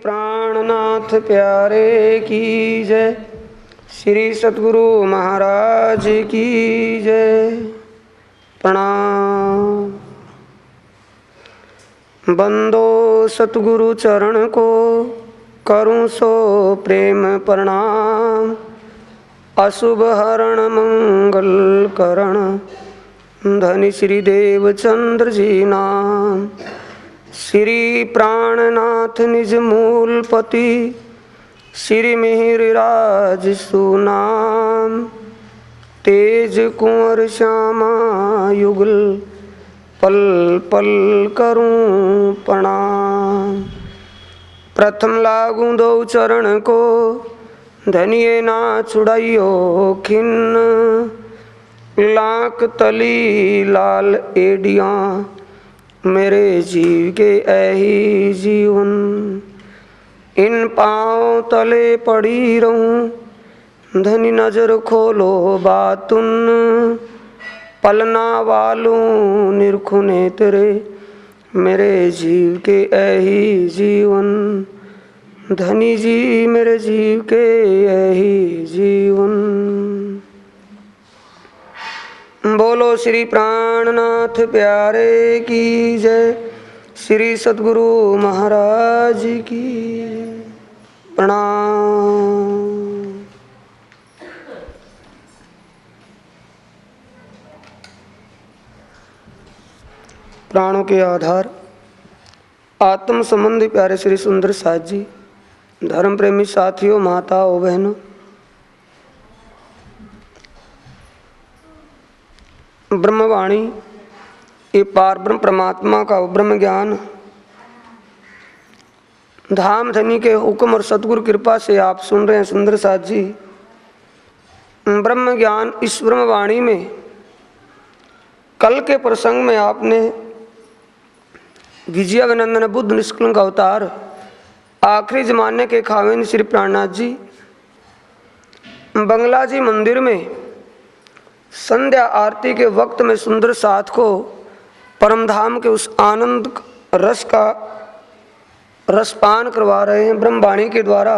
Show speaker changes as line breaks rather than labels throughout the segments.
प्राणनाथ प्यारे की जय। श्री सतगुरु महाराज की जय। प्रणाम। बंदो सतगुरु चरण को करूं सो प्रेम प्रणाम। अशुभ हरण मंगल करण धनी श्री देवचंद्र जी नाम। श्री प्राणनाथ निज मूलपति श्री मिहिर राज सुनाम। तेज कुंवर श्यामा युगल पल पल करूं प्रणाम। प्रथम लागू दो चरण को धनिये ना छुड़ाइयो खिन्न। लाख तली लाल एडियाँ मेरे जीव के ऐही जीवन। इन पाँव तले पड़ी रहूं धनी नजर खोलो बातुन। पलना वालूं निरखुने तेरे मेरे जीव के ऐही जीवन। धनी जी मेरे जीव के ऐही जीवन। बोलो श्री प्राणनाथ प्यारे की जय। श्री सतगुरु महाराज की प्रणाम। प्राणों के आधार आत्म संबंधी प्यारे श्री सुंदर साथ जी, धर्म प्रेमी साथियों, माताओं, बहनों, ब्रह्मवाणी ये पार ब्रह्म परमात्मा का ब्रह्म ज्ञान धाम धनी के हुक्म और सतगुरु कृपा से आप सुन रहे हैं सुंदर साथ जी। ब्रह्म ज्ञान इस ब्रह्मवाणी में कल के प्रसंग में आपने विजयाभिनंदन बुद्ध निष्कलंक अवतार आखिरी जमाने के खावेन श्री प्राणनाथ जी बंगला जी मंदिर में संध्या आरती के वक्त में सुंदर साथ को परमधाम के उस आनंद रस का रसपान करवा रहे हैं। ब्रह्मवाणी के द्वारा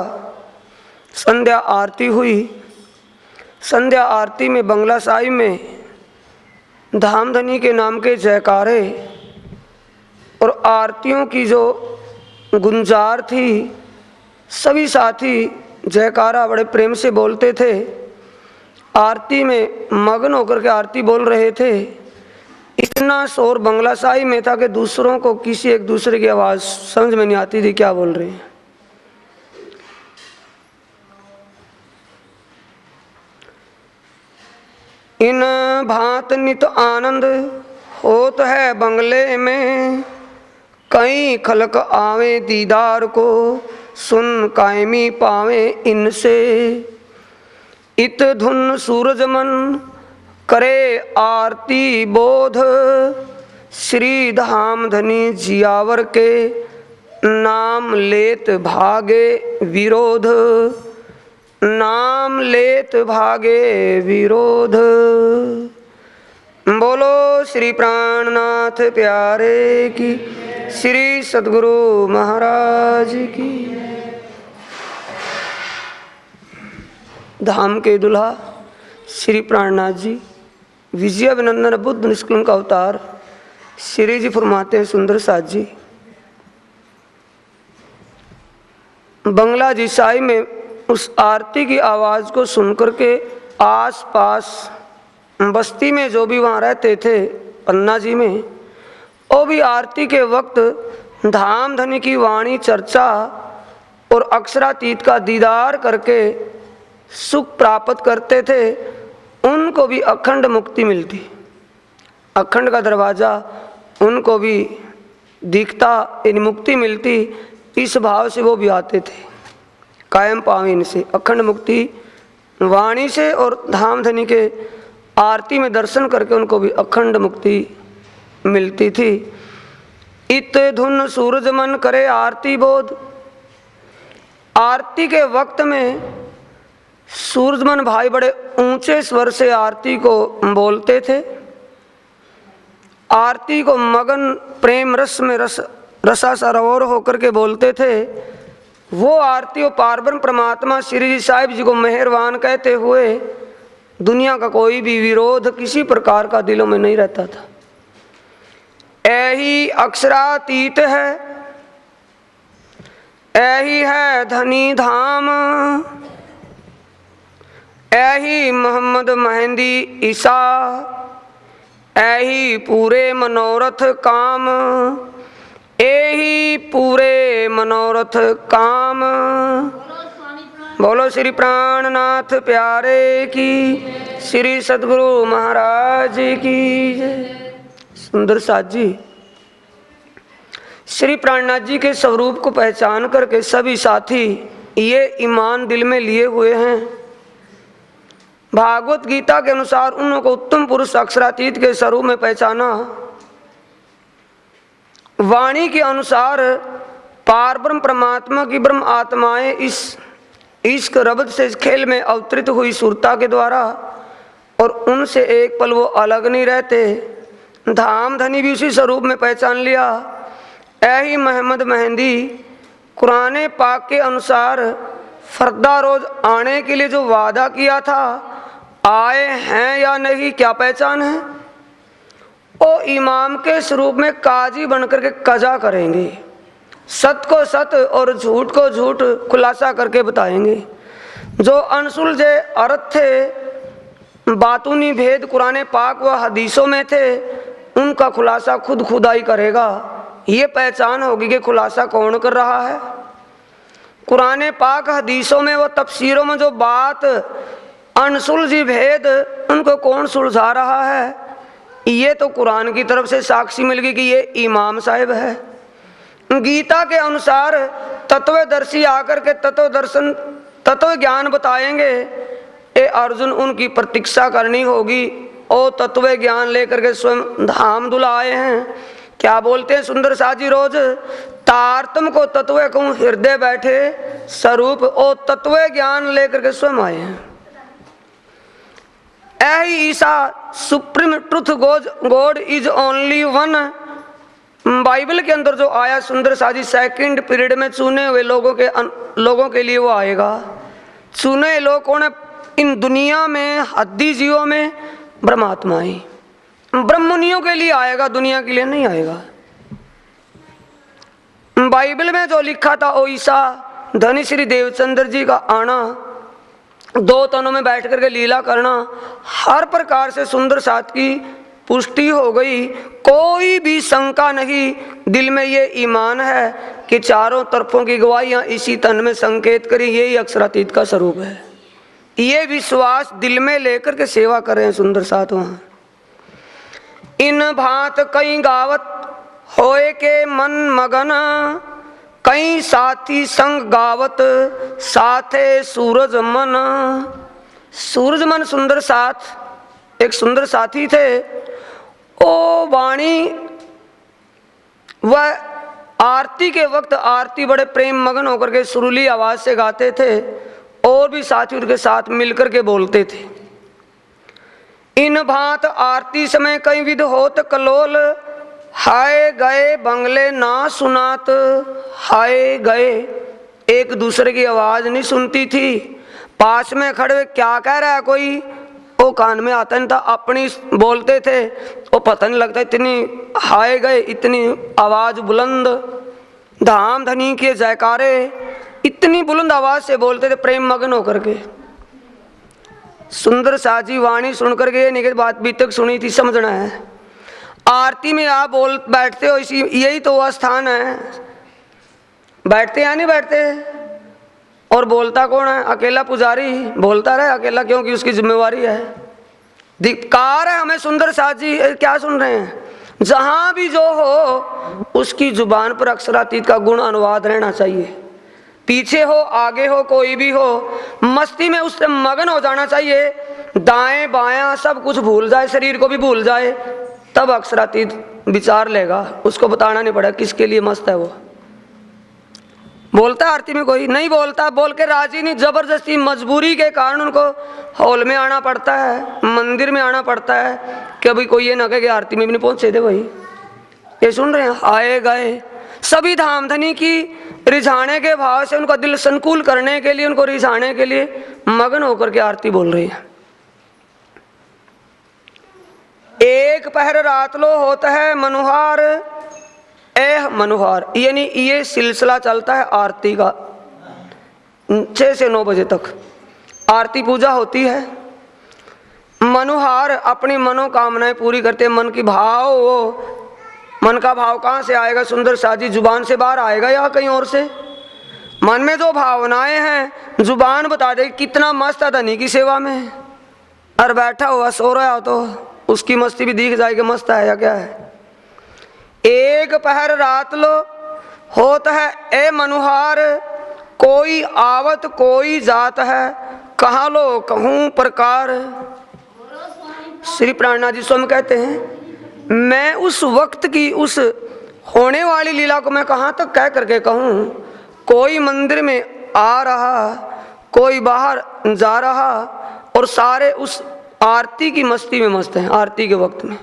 संध्या आरती हुई। संध्या आरती में बंगला साहिब में धामधनी के नाम के जयकारे और आरतियों की जो गुंजार थी, सभी साथी जयकारा बड़े प्रेम से बोलते थे। आरती में मगन होकर के आरती बोल रहे थे। इतना शोर बंगला साहिब में था कि दूसरों को किसी एक दूसरे की आवाज़ समझ में नहीं आती थी क्या बोल रहे हैं। इन भांत नित आनंद होत है बंगले में। कई खलक आवे दीदार को सुन कायमी पावे इनसे। इत धुन सूरज मन करे आरती बोध। श्री धाम धनी जियावर के नाम लेत भागे विरोध। नाम लेत भागे विरोध। बोलो श्री प्राणनाथ प्यारे की, श्री सतगुरु महाराज की। धाम के दुल्हा श्री प्राणनाथ जी विजयाभिनंदन बुद्ध निष्कलंक अवतार श्री जी फरमाते हैं सुंदर साथ जी, बंगला जी साई में उस आरती की आवाज़ को सुनकर के आस पास बस्ती में जो भी वहाँ रहते थे पन्ना जी में, वो भी आरती के वक्त धाम धनी की वाणी चर्चा और अक्षरातीत का दीदार करके सुख प्राप्त करते थे। उनको भी अखंड मुक्ति मिलती, अखंड का दरवाज़ा उनको भी दिखता, इन मुक्ति मिलती। इस भाव से वो भी आते थे। कायम पावे इनसे अखंड मुक्ति वाणी से और धाम धनी के आरती में दर्शन करके उनको भी अखंड मुक्ति मिलती थी। इत धुन सूरज मन करे आरती बोध। आरती के वक्त में सूरजमन भाई बड़े ऊंचे स्वर से आरती को बोलते थे। आरती को मगन प्रेम रस में रसा सरोवर होकर के बोलते थे। वो आरती वो पारब्रह्म परमात्मा श्री जी साहिब जी को मेहरबान कहते हुए दुनिया का कोई भी विरोध किसी प्रकार का दिलों में नहीं रहता था। ऐही अक्षरातीत है, ऐही है धनी धाम, ऐही मोहम्मद मेहंदी ईसा, ऐही पूरे मनोरथ काम, ऐही पूरे मनोरथ काम। बोलो श्री प्राणनाथ प्यारे की, श्री सद्गुरु महाराज की जय। सुंदर साथ जी श्री प्राणनाथ जी के स्वरूप को पहचान करके सभी साथी ये ईमान दिल में लिए हुए हैं। भागवत गीता के अनुसार उनको उत्तम पुरुष अक्षरातीत के स्वरूप में पहचाना। वाणी के अनुसार पारब्रह्म परमात्मा की ब्रह्म आत्माएं इस इश्क रबत से इस खेल में अवतरित हुई सुरता के द्वारा, और उनसे एक पल वो अलग नहीं रहते। धाम धनी भी उसी स्वरूप में पहचान लिया। ऐही मोहम्मद मेहंदी कुरान पाक के अनुसार फरदा रोज आने के लिए जो वादा किया था, आए हैं या नहीं क्या पहचान है? वो इमाम के स्वरूप में काजी बनकर के कजा करेंगे, सत को सत और झूठ को झूठ खुलासा करके बताएंगे। जो अनसुलझे अर्थ थे, बातूनी भेद कुरान पाक व हदीसों में थे, उनका खुलासा खुद खुदाई करेगा। ये पहचान होगी कि खुलासा कौन कर रहा है। कुरान पाक हदीसों में व तफसीरों में जो बात अनसुलझी भेद, उनको कौन सुलझा रहा है? ये तो कुरान की तरफ से साक्षी मिल गई कि ये इमाम साहिब है। गीता के अनुसार तत्वदर्शी आकर के तत्व दर्शन तत्व ज्ञान बताएंगे। ए अर्जुन, उनकी प्रतीक्षा करनी होगी। ओ तत्व ज्ञान लेकर के स्वयं धाम धुला आए हैं। क्या बोलते हैं सुंदर साजी रोज? तारतम को तत्व कहूँ हृदय बैठे स्वरूप, ओ तत्व ज्ञान लेकर के स्वयं आए हैं। ऐही Isa supreme truth God is only one. Bible के अंदर जो आया सुंदर साजी, सेकंड पीरियड में चुने हुए लोगों के लिए वो आएगा। चुने लोग कौन है? इन दुनिया में हद्दी जीवों में ब्रह्मात्मा ही ब्रह्मनियों के लिए आएगा, दुनिया के लिए नहीं आएगा। बाइबल में जो लिखा था ओ ईसा धनी श्री देवचंद्र जी का आना, दो तनों में बैठ करके लीला करना, हर प्रकार से सुंदर साथ की पुष्टि हो गई। कोई भी शंका नहीं, दिल में ये ईमान है कि चारों तरफों की गवाहियां इसी तन में संकेत करी, यही अक्षरातीत का स्वरूप है। ये विश्वास दिल में लेकर के सेवा कर रहे हैं सुंदर साथ। वहां इन भांत कई गावत होए के मन मगन, कई साथी संग गावत साथे सूरज मन। सूरज मन सुंदर साथ एक सुंदर साथी थे। ओ वाणी वह आरती के वक्त आरती बड़े प्रेम मगन होकर के सुरीली आवाज से गाते थे, और भी साथी उनके साथ मिलकर के बोलते थे। इन भांत आरती समय कई विध होत कलोल, हाय गए बंगले ना सुनात, हाय गए। एक दूसरे की आवाज नहीं सुनती थी। पास में खड़े क्या कह रहा है कोई, वो कान में आता नहीं था, अपनी बोलते थे। वो पता नहीं लगता, इतनी हाय गए, इतनी आवाज बुलंद, धाम धनी के जयकारे इतनी बुलंद आवाज से बोलते थे, प्रेम मगन होकर के। सुंदर साजी वाणी सुनकर के निकट बात भी तक सुनी थी, समझना है। आरती में आप बोल बैठते हो, इसी यही तो वह स्थान है। बैठते या नहीं बैठते? और बोलता कौन है? अकेला पुजारी बोलता रहे अकेला, क्योंकि उसकी जिम्मेवारी है। धिक्कार है हमें सुंदर साजी। क्या सुन रहे हैं? जहां भी जो हो उसकी जुबान पर अक्षरातीत का गुण अनुवाद रहना चाहिए। पीछे हो आगे हो कोई भी हो, मस्ती में उससे मगन हो जाना चाहिए। दाएं बायां सब कुछ भूल जाए, शरीर को भी भूल जाए, तब अक्षरातीत विचार लेगा। उसको बताना नहीं पड़ेगा किसके लिए मस्त है वो। बोलता है आरती में कोई नहीं बोलता, बोल के राजी नहीं, जबरदस्ती मजबूरी के कारण उनको हॉल में आना पड़ता है, मंदिर में आना पड़ता है कि अभी कोई ये ना कहे कि आरती में भी नहीं पहुंचे थे। वही ये सुन रहे हैं, आए गए सभी धामधनी की रिझाने के भाव से, उनका दिल संकुल करने के लिए, उनको रिझाने के लिए मगन होकर के आरती बोल रही है। एक पहर रात लो होता है मनुहार, एह मनुहार, यानी ये सिलसिला चलता है आरती का। 6 से 9 बजे तक आरती पूजा होती है। मनुहार अपनी मनोकामनाएं पूरी करते हैं। मन की भाव, वो मन का भाव कहाँ से आएगा सुंदर साजी? जुबान से बाहर आएगा या कहीं और से? मन में जो भावनाएं हैं जुबान बता देगी कितना मस्त है धनी की सेवा में, और बैठा हुआ सो रहा हो तो उसकी मस्ती भी दिख जाएगी मस्त है या क्या है। एक पहर रात लो होता है ए मनुहार, कोई आवत कोई जात है, कहाँ लो कहूँ प्रकार। श्री प्राणनाथ जी स्वयं कहते हैं, मैं उस वक्त की उस होने वाली लीला को मैं कहाँ तक कह करके कहूँ। कोई मंदिर में आ रहा, कोई बाहर जा रहा, और सारे उस आरती की मस्ती में मस्त हैं। आरती के वक्त में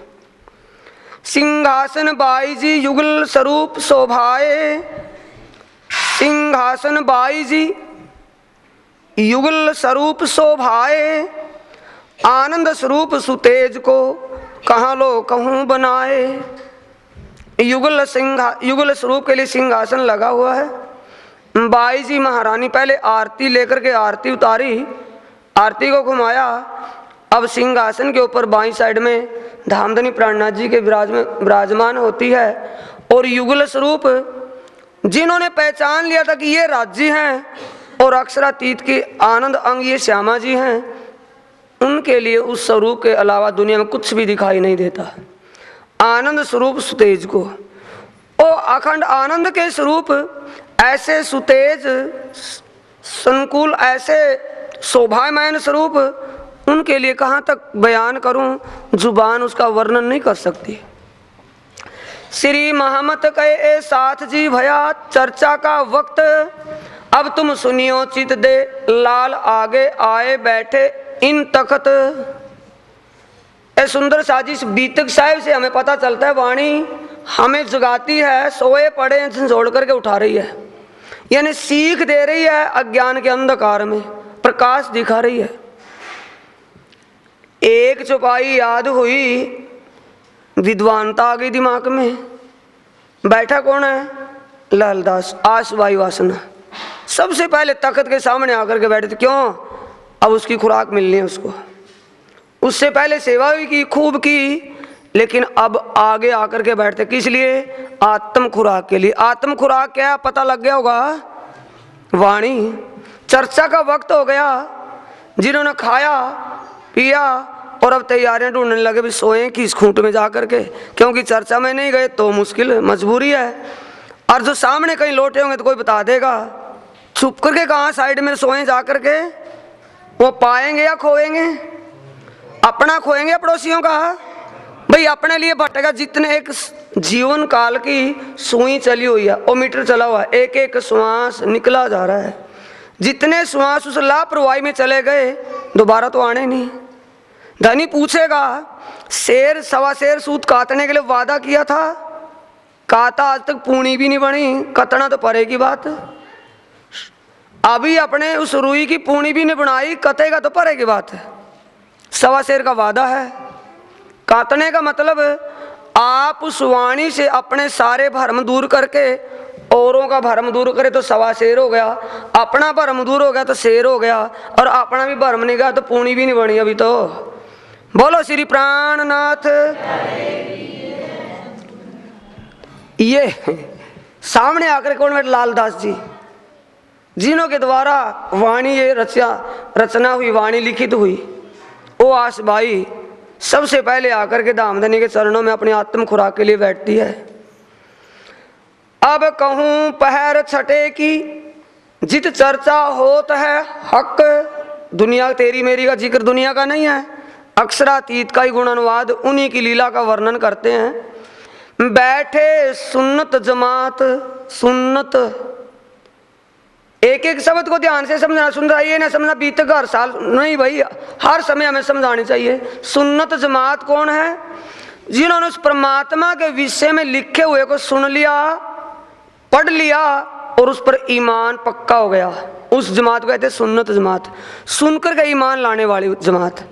सिंहासन बाई जी युगल स्वरूप शोभाए, सिंहासन बाई जी युगल स्वरूप शोभाए, आनंद स्वरूप सुतेज को कहाँ लो कहूँ बनाए। युगल स्वरूप के लिए सिंहासन लगा हुआ है। बाई जी महारानी पहले आरती लेकर के आरती उतारी, आरती को घुमाया, अब सिंहासन के ऊपर बाईं साइड में धामधनी प्राणनाथ जी के विराजमान होती है। और युगल स्वरूप जिन्होंने पहचान लिया था कि ये राज्य हैं और अक्षरातीत के आनंद अंग ये श्यामा जी हैं, उनके लिए उस स्वरूप के अलावा दुनिया में कुछ भी दिखाई नहीं देता। आनंद स्वरूप सुतेज को, ओ अखंड आनंद के स्वरूप ऐसे सुतेज संकुल, ऐसे शोभायमान स्वरूप, उनके लिए कहाँ तक बयान करूं, जुबान उसका वर्णन नहीं कर सकती। श्री महमत के साथ जी भया चर्चा का वक्त, अब तुम सुनियो चित दे लाल आगे आए बैठे इन तखत। ए सुंदर साजी बीतक साहिब से हमें पता चलता है वाणी हमें जगाती है, सोए पड़े झंझोड़ करके उठा रही है, यानी सीख दे रही है, अज्ञान के अंधकार में प्रकाश दिखा रही है। एक चौपाई याद हुई, विद्वानता आ गई दिमाग में। बैठा कौन है? लालदास, आसवाई वासना। सबसे पहले तख्त के सामने आकर के बैठे थे, क्यों? अब उसकी खुराक मिलनी है उसको। उससे पहले सेवा भी की, खूब की, लेकिन अब आगे आकर के बैठते किस लिए? आत्म खुराक के लिए। आत्म खुराक क्या पता लग गया होगा? वाणी। चर्चा का वक्त हो गया, जिन्होंने खाया पिया और अब तैयारियां ढूंढने लगे भी सोए कि इस खूंट में जा करके, क्योंकि चर्चा में नहीं गए तो मुश्किल, मजबूरी है। और जो सामने कहीं लौटे होंगे तो कोई बता देगा, छुप करके कहाँ साइड में सोए जा करके, वो पाएंगे या खोएंगे? अपना खोएंगे या पड़ोसियों का? भाई अपने लिए भटका। जितने एक जीवन काल की सुई चली हुई है, वो मीटर चला हुआ है, एक एक श्वास निकला जा रहा है। जितने श्वास उस लापरवाही में चले गए दोबारा तो आने नहीं। धनी पूछेगा, शेर सवा शेर सूत काटने के लिए वादा किया था, काता आज तक पूनी भी नहीं बनी, कतना तो परे की बात। अभी अपने उस रुई की पूनी भी नहीं बनाई, कतेगा तो परे की बात है। सवा शेर का वादा है। काटने का मतलब आप उस वाणी से अपने सारे भरम दूर करके औरों का भरम दूर करे तो सवा शेर हो गया, अपना भरम दूर हो गया तो शेर हो गया, और अपना भी भरम नहीं गया तो पूनी भी नहीं बनी अभी तो। बोलो श्री प्राणनाथ। ये सामने आकर कौन बैठे? लालदास जी, जिन्हों के द्वारा वाणी ये रचना हुई, वाणी लिखित हुई। वो आसबाई सबसे पहले आकर के धामधनी के चरणों में अपनी आत्म खुराक के लिए बैठती है। अब कहूँ पहर छठे की जित चर्चा होत है हक, दुनिया तेरी मेरी का जिक्र दुनिया का नहीं है, अक्षरातीत का ही गुणानुवाद, उन्हीं की लीला का वर्णन करते हैं। बैठे सुन्नत जमात, सुन्नत एक एक शब्द को ध्यान से समझना। सुन रहा ये ना समझना बीत हर साल नहीं भाई, हर समय हमें समझानी चाहिए। सुन्नत जमात कौन है? जिन्होंने उस परमात्मा के विषय में लिखे हुए को सुन लिया, पढ़ लिया और उस पर ईमान पक्का हो गया। उस जमात को कहते हैं सुन्नत जमात, सुनकर के ईमान लाने वाली जमात।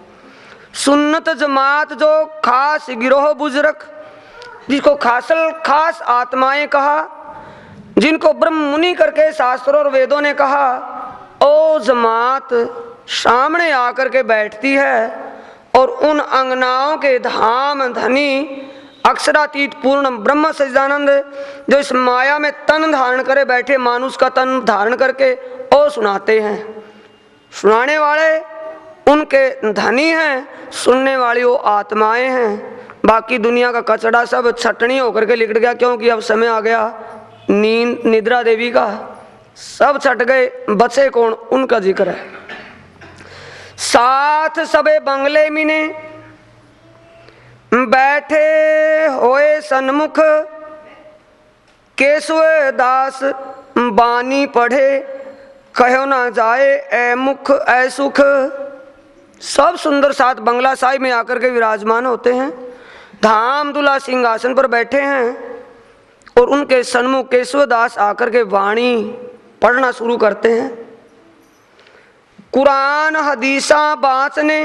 सुन्नत जमात जो खास गिरोह बुजुर्ग, जिसको खास आत्माएं कहा, जिनको ब्रह्म मुनि करके शास्त्रों और वेदों ने कहा, ओ जमात सामने आकर के बैठती है और उन अंगनाओं के धाम धनी अक्षरातीत पूर्ण ब्रह्म सच्चिदानंद जो इस माया में तन धारण करे बैठे, मानुष का तन धारण करके ओ सुनाते हैं। सुनाने वाले उनके धनी हैं, सुनने वाली वो आत्माएं हैं। बाकी दुनिया का कचड़ा सब छटनी होकर के लिकट गया, क्योंकि अब समय आ गया नींद निद्रा देवी का, सब छट गए, बचे कौन, उनका जिक्र है। साथ सबे बंगले मिने बैठे होए सन्मुख, केशव दास बानी पढ़े, कहो ना जाए ए मुख ए सुख। सब सुंदर साथ बंगला साहिब में आकर के विराजमान होते हैं, धाम दुला सिंहासन पर बैठे हैं और उनके सन्मुख केशवदास आकर के वाणी पढ़ना शुरू करते हैं। कुरान हदीसा बाँचने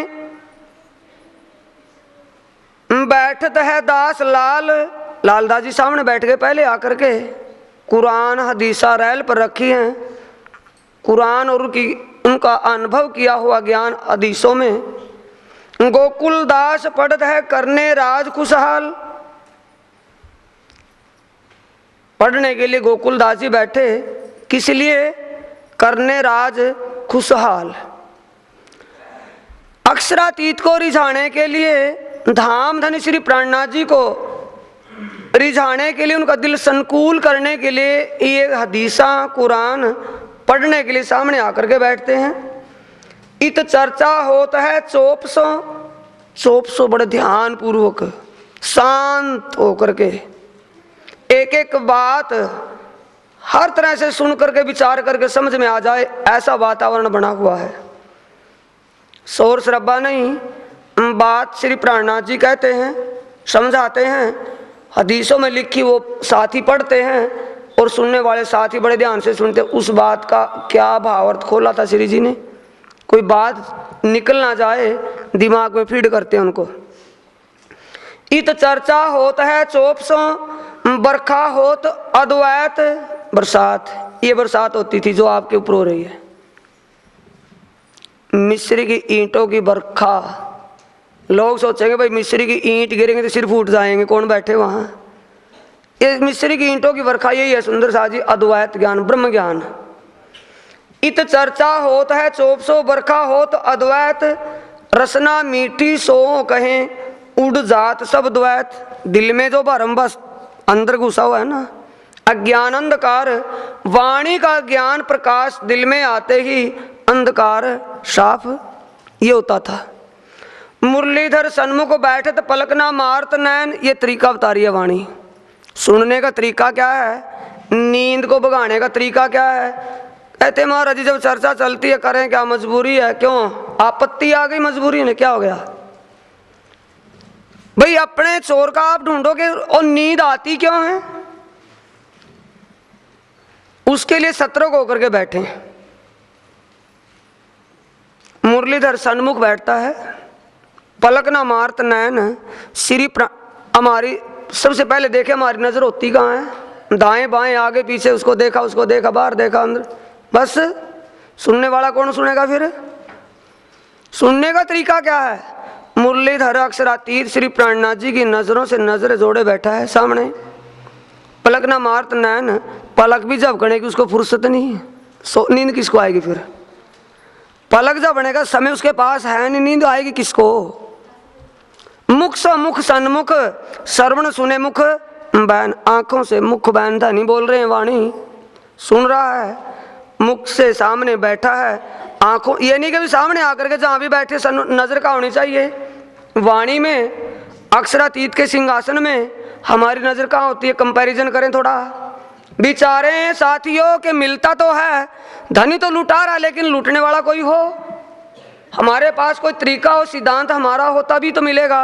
बैठत है दास लाल, लालदास जी सामने बैठ गए पहले आकर के, कुरान हदीसा रैल पर रखी हैं। कुरान और उनका अनुभव किया हुआ ज्ञान हदीसों में। गोकुल दास पढ़त है करने राज खुशहाल, पढ़ने के लिए गोकुल दास जी बैठे, किस लिए, करने राज खुशहाल। अक्षरातीत को रिझाने के लिए, धाम धनी श्री प्राणनाथ जी को रिझाने के लिए, उनका दिल संकुल करने के लिए ये हदीसा कुरान पढ़ने के लिए सामने आकर के बैठते हैं। इत चर्चा होता है चौपसो बड़े ध्यान पूर्वक शांत होकर के एक एक बात हर तरह से सुन करके विचार करके समझ में आ जाए, ऐसा वातावरण बना हुआ है। शोर शराबा नहीं, बात श्री प्राणनाथ जी कहते हैं, समझाते हैं, हदीसों में लिखी वो साथी पढ़ते हैं और सुनने वाले साथी बड़े ध्यान से सुनते। उस बात का क्या भावार्थ खोला था श्री जी ने, कोई बात निकल ना जाए, दिमाग में फीड करते हैं उनको। इत चर्चा होता है चौपसों, बरखा होत अद्वैत, बरसात, ये बरसात होती थी जो आपके ऊपर हो रही है, मिस्री की ईंटों की बरखा। लोग सोचेंगे भाई मिस्री की ईंट गिरेंगे तो सिर फूट जाएंगे, कौन बैठे वहां। ये मिस्री की ईंटों की बरखा यही है सुंदर सा जी, अद्वैत ज्ञान, ब्रह्म ज्ञान। इत चर्चा होत है चौपसो, बरखा होत अद्वैत, रसना मीठी सो कहें, उड़ जात सब द्वैत। दिल में जो भरम बस अंदर घुसा हुआ है ना, अज्ञान अंधकार, वाणी का ज्ञान प्रकाश दिल में आते ही अंधकार साफ, ये होता था। मुरलीधर सन्मुख बैठे तो पलक ना मारत नैन, ये तरीका बता रही है वाणी। सुनने का तरीका क्या है, नींद को भगाने का तरीका क्या है। कहते महाराज जी जब चर्चा चलती है करें क्या, मजबूरी है, क्यों आपत्ति आ गई मजबूरी ने, क्या हो गया भाई, अपने चोर का आप ढूंढोगे और नींद आती क्यों है, उसके लिए सतर्क होकर के बैठे। मुरलीधर सन्मुख बैठता है, पलक ना मारत नैन, श्री हमारी सबसे पहले देखे हमारी नजर होती कहाँ है, दाएं बाएं आगे पीछे, उसको देखा बाहर देखा अंदर, बस। सुनने वाला कौन सुनेगा फिर, सुनने का तरीका क्या है। मुरलीधर अक्षरातीत श्री प्राणनाथ जी की नजरों से नजर जोड़े बैठा है सामने। पलक ना मारत नैन, पलक भी झपकने की उसको फुर्सत नहीं है, नींद किसको आएगी फिर, पलक झपकने का समय उसके पास है नहीं, नींद आएगी किसको। मुख से मुख सन्मुख, श्रवण सुने मुख बैन, आंखों से मुख बैन था, नहीं बोल रहे हैं वाणी, सुन रहा है, मुख से सामने बैठा है, आंखों, ये नहीं कि सामने आकर के जहां भी बैठे नजर का होनी चाहिए। वाणी में अक्षरातीत के सिंहासन में हमारी नजर कहाँ होती है, कंपैरिजन करें थोड़ा, बिचारे साथियों के मिलता तो है, धनी तो लुटा रहा, लेकिन लूटने वाला कोई हो, हमारे पास कोई तरीका हो, सिद्धांत हमारा हो, तभी तो मिलेगा।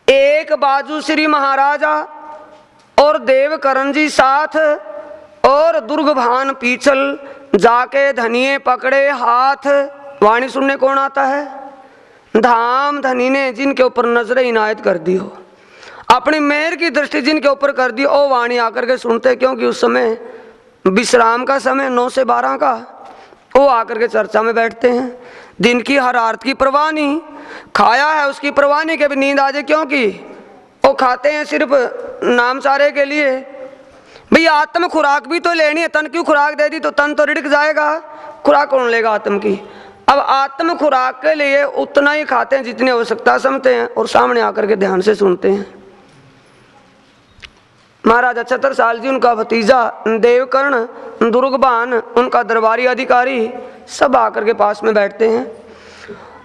एक बाजू श्री महाराजा और देवकरण जी साथ, और दुर्ग भान पीछल जाके धनिये पकड़े हाथ। वाणी सुनने कौन आता है? धाम धनी ने जिनके ऊपर नजरें इनायत कर दी हो, अपनी मेहर की दृष्टि जिनके ऊपर कर दी, ओ वाणी आकर के सुनते। क्योंकि उस समय विश्राम का समय 9 से 12 का, वो आकर के चर्चा में बैठते हैं। दिन की हर आरत की परवाह नहीं, खाया है उसकी परवाह नहीं कि भी नींद आ जाए, क्योंकि वो खाते हैं सिर्फ नाम सारे के लिए। भाई आत्म खुराक भी तो लेनी है, तन की खुराक दे दी तो तन तो रिड़क जाएगा, खुराक कौन लेगा आत्म की। अब आत्म खुराक के लिए उतना ही खाते हैं जितनी आवश्यकता समझते हैं, और सामने आकर के ध्यान से सुनते हैं। महाराजा छत्रसाल जी, उनका भतीजा देवकर्ण, दुर्गबान, उनका दरबारी अधिकारी, सब आकर के पास में बैठते हैं।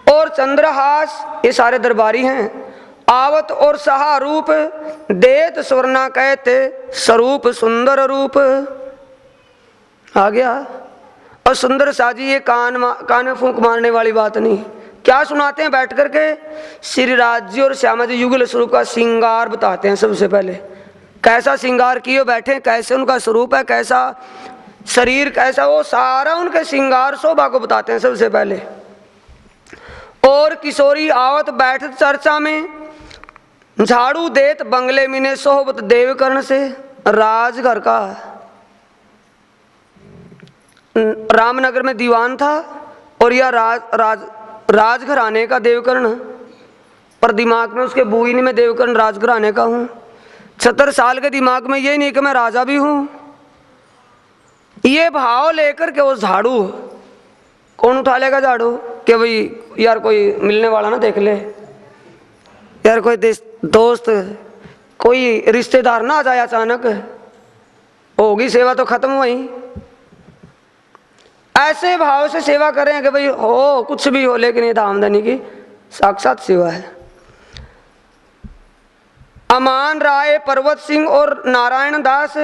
और चंद्रहास, ये सारे दरबारी हैं। आवत और सहा रूप देत स्वर्णा कहते, स्वरूप सुंदर रूप। आ गया। और सुंदर साजी, ये कान में फूंक मारने वाली बात नहीं। क्या सुनाते हैं बैठ करके? श्री राज जी और श्यामा जी युगल स्वरूप का श्रृंगार बताते हैं। सबसे पहले कैसा श्रृंगार किए बैठे, कैसे उनका स्वरूप है, कैसा शरीर, कैसा, वो सारा उनके श्रृंगार शोभा को बताते हैं सबसे पहले। और किशोरी आवत बैठत चर्चा में, झाड़ू देत बंगले मिने सोहबत देवकर्ण से। राजघर का रामनगर में दीवान था, और यह राजघराने का देवकर्ण, पर दिमाग में उसके बुई नहीं मैं देवकर्ण राजघराने का हूँ। 70 साल के दिमाग में ये नहीं कि मैं राजा भी हूँ। ये भाव लेकर के वो झाड़ू, कौन उठा लेगा झाड़ू कि भाई यार कोई मिलने वाला ना देख ले, यार कोई दोस्त, कोई रिश्तेदार ना आ जाए अचानक, होगी सेवा तो खत्म हुई। ऐसे भाव से सेवा करें कि भाई हो कुछ भी हो, लेकिन ये धामधनी की साक्षात सेवा है। अमान राय, पर्वत सिंह और नारायण दास,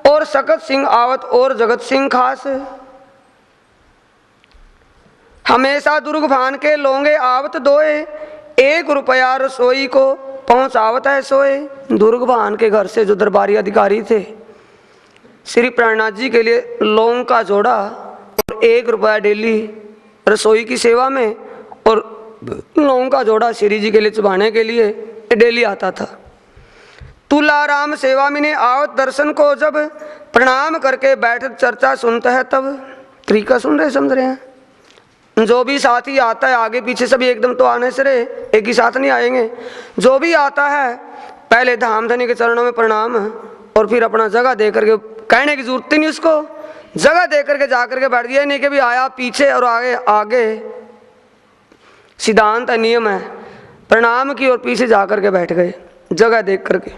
और सकत सिंह आवत और जगत सिंह खास। हमेशा दुर्ग भान के लोंगे आवत दोए, 1 रुपया रसोई को पहुंचावत है सोए। दुर्ग भान के घर से जो दरबारी अधिकारी थे, श्री प्राणनाथ जी के लिए लौंग का जोड़ा और 1 रुपया डेली रसोई की सेवा में, और लौंग का जोड़ा श्री जी के लिए चबाने के लिए डेली आता था। तुलाराम सेवा में आवत दर्शन को जब, प्रणाम करके बैठक चर्चा सुनता है तब। तरीका सुन रहे, समझ रहे हैं? जो भी साथी आता है, आगे पीछे सभी एकदम तो आने से रहे, एक ही साथ नहीं आएंगे। जो भी आता है पहले धामधनी के चरणों में प्रणाम, और फिर अपना जगह दे करके, कहने की जरूरत ही नहीं उसको, जगह दे करके जा करके बैठ गया। नहीं कि भी आया पीछे और आगे आगे, सिद्धांत है, नियम है। प्रणाम की और पीछे जा करके बैठ गए जगह देख करके।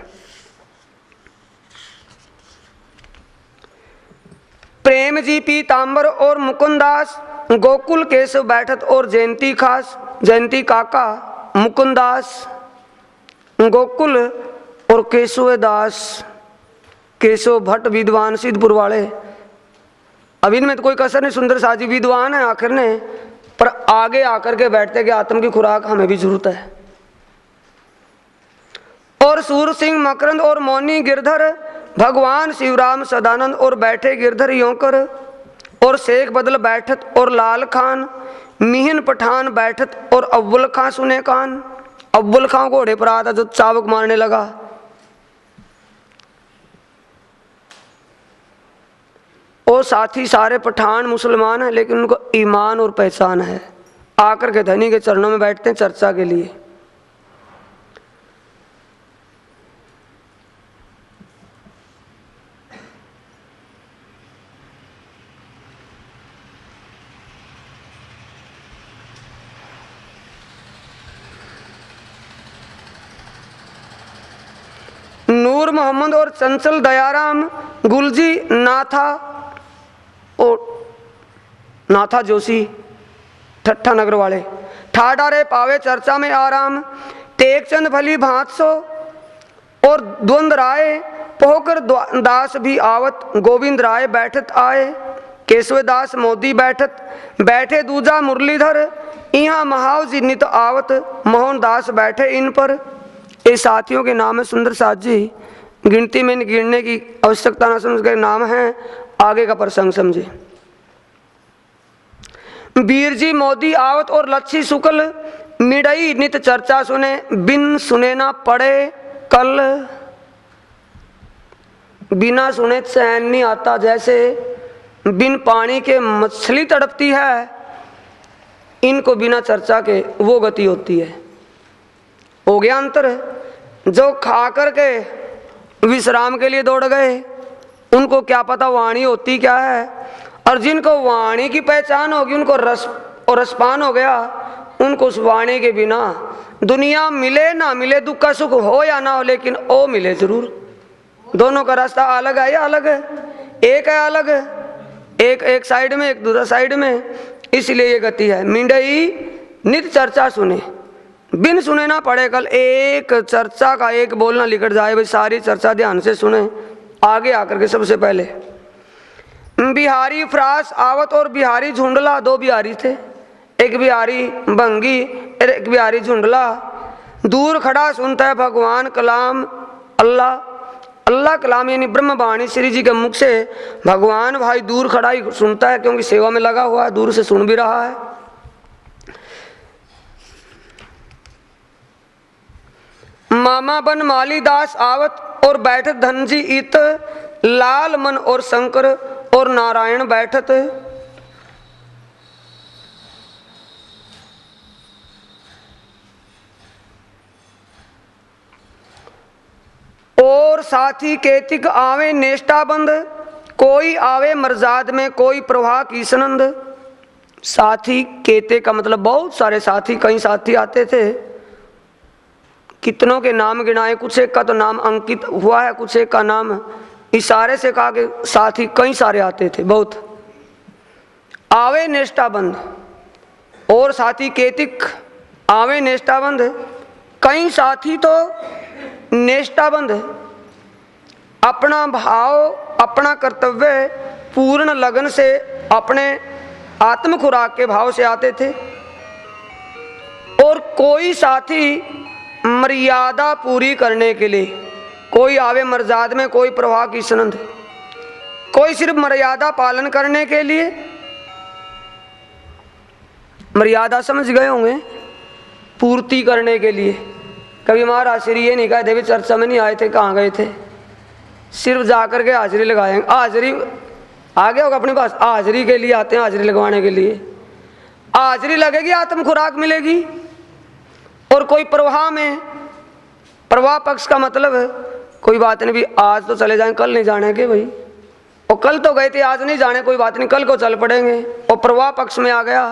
प्रेम जी पीतांबर और मुकुंदास, गोकुल केशव बैठत और जयंती खास। जयंती काका, मुकुंदास, गोकुल और केशव दास, केशव भट्ट विद्वान सिद्धपुर वाले। अब इनमें तो कोई कसर नहीं, सुंदर साजी विद्वान है आखिर ने, पर आगे आकर के बैठते कि आत्म की खुराक हमें भी जरूरत है। और सूर सिंह मकरंद और मौनी गिरधर, भगवान शिवराम सदानंद और बैठे गिरधर योंकर। और शेख बदल बैठत और लाल खान, मिहिन पठान बैठत और अव्वल खां सुने कान। अव्वल खां घोड़े पर आता जो चाबुक मारने लगा। वो साथी सारे पठान मुसलमान हैं, लेकिन उनको ईमान और पहचान है। आकर के धनी के चरणों में बैठते हैं चर्चा के लिए। नूर मोहम्मद और चंचल दयाराम, गुलजी नाथा और नाथा जोशी, ठट्ठा नगर वाले। ठाडा रे पावे चर्चा में आराम, टेकचंद भली भांसो और द्वंद राय, पोहकर दास भी आवत, गोविंद राय बैठत आए। केशवदास मोदी बैठत, बैठे दूजा मुरलीधर, यहाँ महाव जी नित आवत, मोहन दास बैठे इन पर। ये साथियों के नाम है सुंदर साथ जी, गिनती में गिनने की आवश्यकता न समझ कर नाम है, आगे का प्रसंग समझे। बीरजी मोदी आवत और लच्छी शुक्ल मिड़ई नित चर्चा सुने, बिन सुने ना पड़े कल। बिना सुने चैन नहीं आता, जैसे बिन पानी के मछली तड़पती है, इनको बिना चर्चा के वो गति होती है। हो गया अंतर। जो खा करके विश्राम के लिए दौड़ गए उनको क्या पता वाणी होती क्या है, और जिनको वाणी की पहचान होगी उनको रस और रसपान हो गया, उनको उस वाणी के बिना दुनिया मिले ना मिले, दुख का सुख हो या ना हो, लेकिन ओ मिले जरूर। दोनों का रास्ता अलग है या अलग है? एक है अलग है, एक साइड में, एक दूसरा साइड में, इसलिए ये गति है। मिंडई नित चर्चा सुने, बिन सुने ना पड़े कल। एक चर्चा का एक बोलना लिखट जाए भाई, सारी चर्चा ध्यान से सुने। आगे आकर के सबसे पहले बिहारी फ्रास आवत और बिहारी झुंडला, दो बिहारी थे, एक बिहारी भंगी एक बिहारी झुंडला। दूर खड़ा सुनता है भगवान कलाम अल्लाह, अल्लाह कलाम यानी ब्रह्म वाणी श्री जी के मुख से। भगवान भाई दूर खड़ा ही सुनता है, क्योंकि सेवा में लगा हुआ है, दूर से सुन भी रहा है। मामा बन माली दास आवत और बैठत धनजी इत, लाल मन और शंकर और नारायण बैठत। और साथी केतिक आवे नेष्टाबंद, कोई आवे मरजाद में, कोई प्रभा की सनंद। साथी केते का मतलब बहुत सारे साथी, कई साथी आते थे, कितनों के नाम गिनाए, कुछ एक का तो नाम अंकित हुआ है, कुछ एक का नाम इशारे से कहा कि साथी कई सारे आते थे बहुत। आवे नेष्टाबंद और साथी केतिक आवे नेष्टाबंद, कई साथी तो नेष्टाबंद अपना भाव अपना कर्तव्य पूर्ण लगन से अपने आत्म खुराक के भाव से आते थे, और कोई साथी मर्यादा पूरी करने के लिए, कोई आवे मर्जाद में, कोई प्रवाह की सनंद, कोई सिर्फ मर्यादा पालन करने के लिए। मर्यादा समझ गए होंगे, पूर्ति करने के लिए। कभी महाराज श्री ये नहीं कहा देवी चर्चा में नहीं आए थे, कहाँ गए थे, सिर्फ जाकर के हाजिरी लगाएंगे। हाजिरी आ गया होगा अपने पास, हाजिरी के लिए आते हैं, हाजिरी लगवाने के लिए। हाजिरी लगेगी, आत्म खुराक मिलेगी। और कोई प्रवाह में, प्रवाह पक्ष का मतलब है कोई बात नहीं भी, आज तो चले जाएं, कल नहीं जाने के भाई, और कल तो गए थे आज नहीं जाने, कोई बात नहीं कल को चल पड़ेंगे। और प्रवाह पक्ष में आ गया,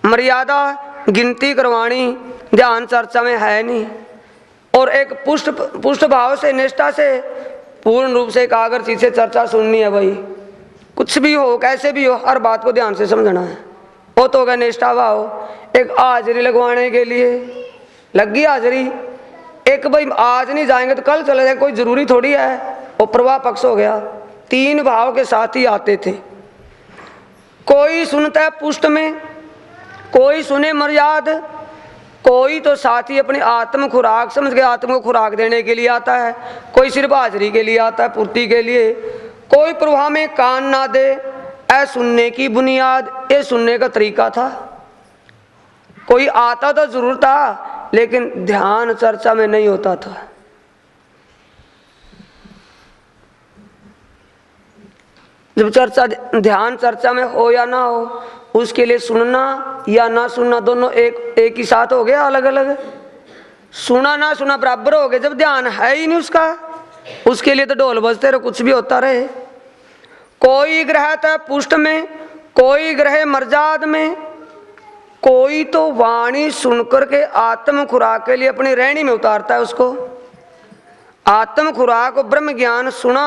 मर्यादा गिनती करवानी ध्यान चर्चा में है नहीं, और एक पुष्ट भाव से निष्ठा से पूर्ण रूप से एकाग्र चीज से चर्चा सुननी है भाई। कुछ भी हो कैसे भी हो, हर बात को ध्यान से समझना है। वो तो होगा निष्ठा भाव। एक हाजिरी लगवाने के लिए लग गई हाजिरी, एक भाई आज नहीं जाएंगे तो कल चले जाएंगे, कोई जरूरी थोड़ी है। वो प्रवाह पक्ष हो गया। तीन भाव के साथ ही आते थे। कोई सुनता है पुष्ट में, कोई सुने मर्याद, कोई तो साथी अपनी आत्म खुराक समझ के आत्म को खुराक देने के लिए आता है, कोई सिर्फ हाजिरी के लिए आता है, पूर्ति के लिए। कोई प्रवाह में कान ना दे, ऐ सुनने की बुनियाद, ये सुनने का तरीका था। कोई आता तो जरूर था लेकिन ध्यान चर्चा में नहीं होता था। जब चर्चा ध्यान चर्चा में हो या ना हो, उसके लिए सुनना या ना सुनना दोनों एक ही साथ हो गया, अलग अलग। सुना ना सुना बराबर हो गए। जब ध्यान है ही नहीं उसका, उसके लिए तो ढोल बजते रहे, कुछ भी होता रहे। कोई ग्रह था पुष्ट में, कोई ग्रह मर्जाद में, कोई तो वाणी सुनकर के आत्म खुराक के लिए अपनी रहनी में उतारता है उसको। आत्म खुराक और ब्रह्म ज्ञान सुना,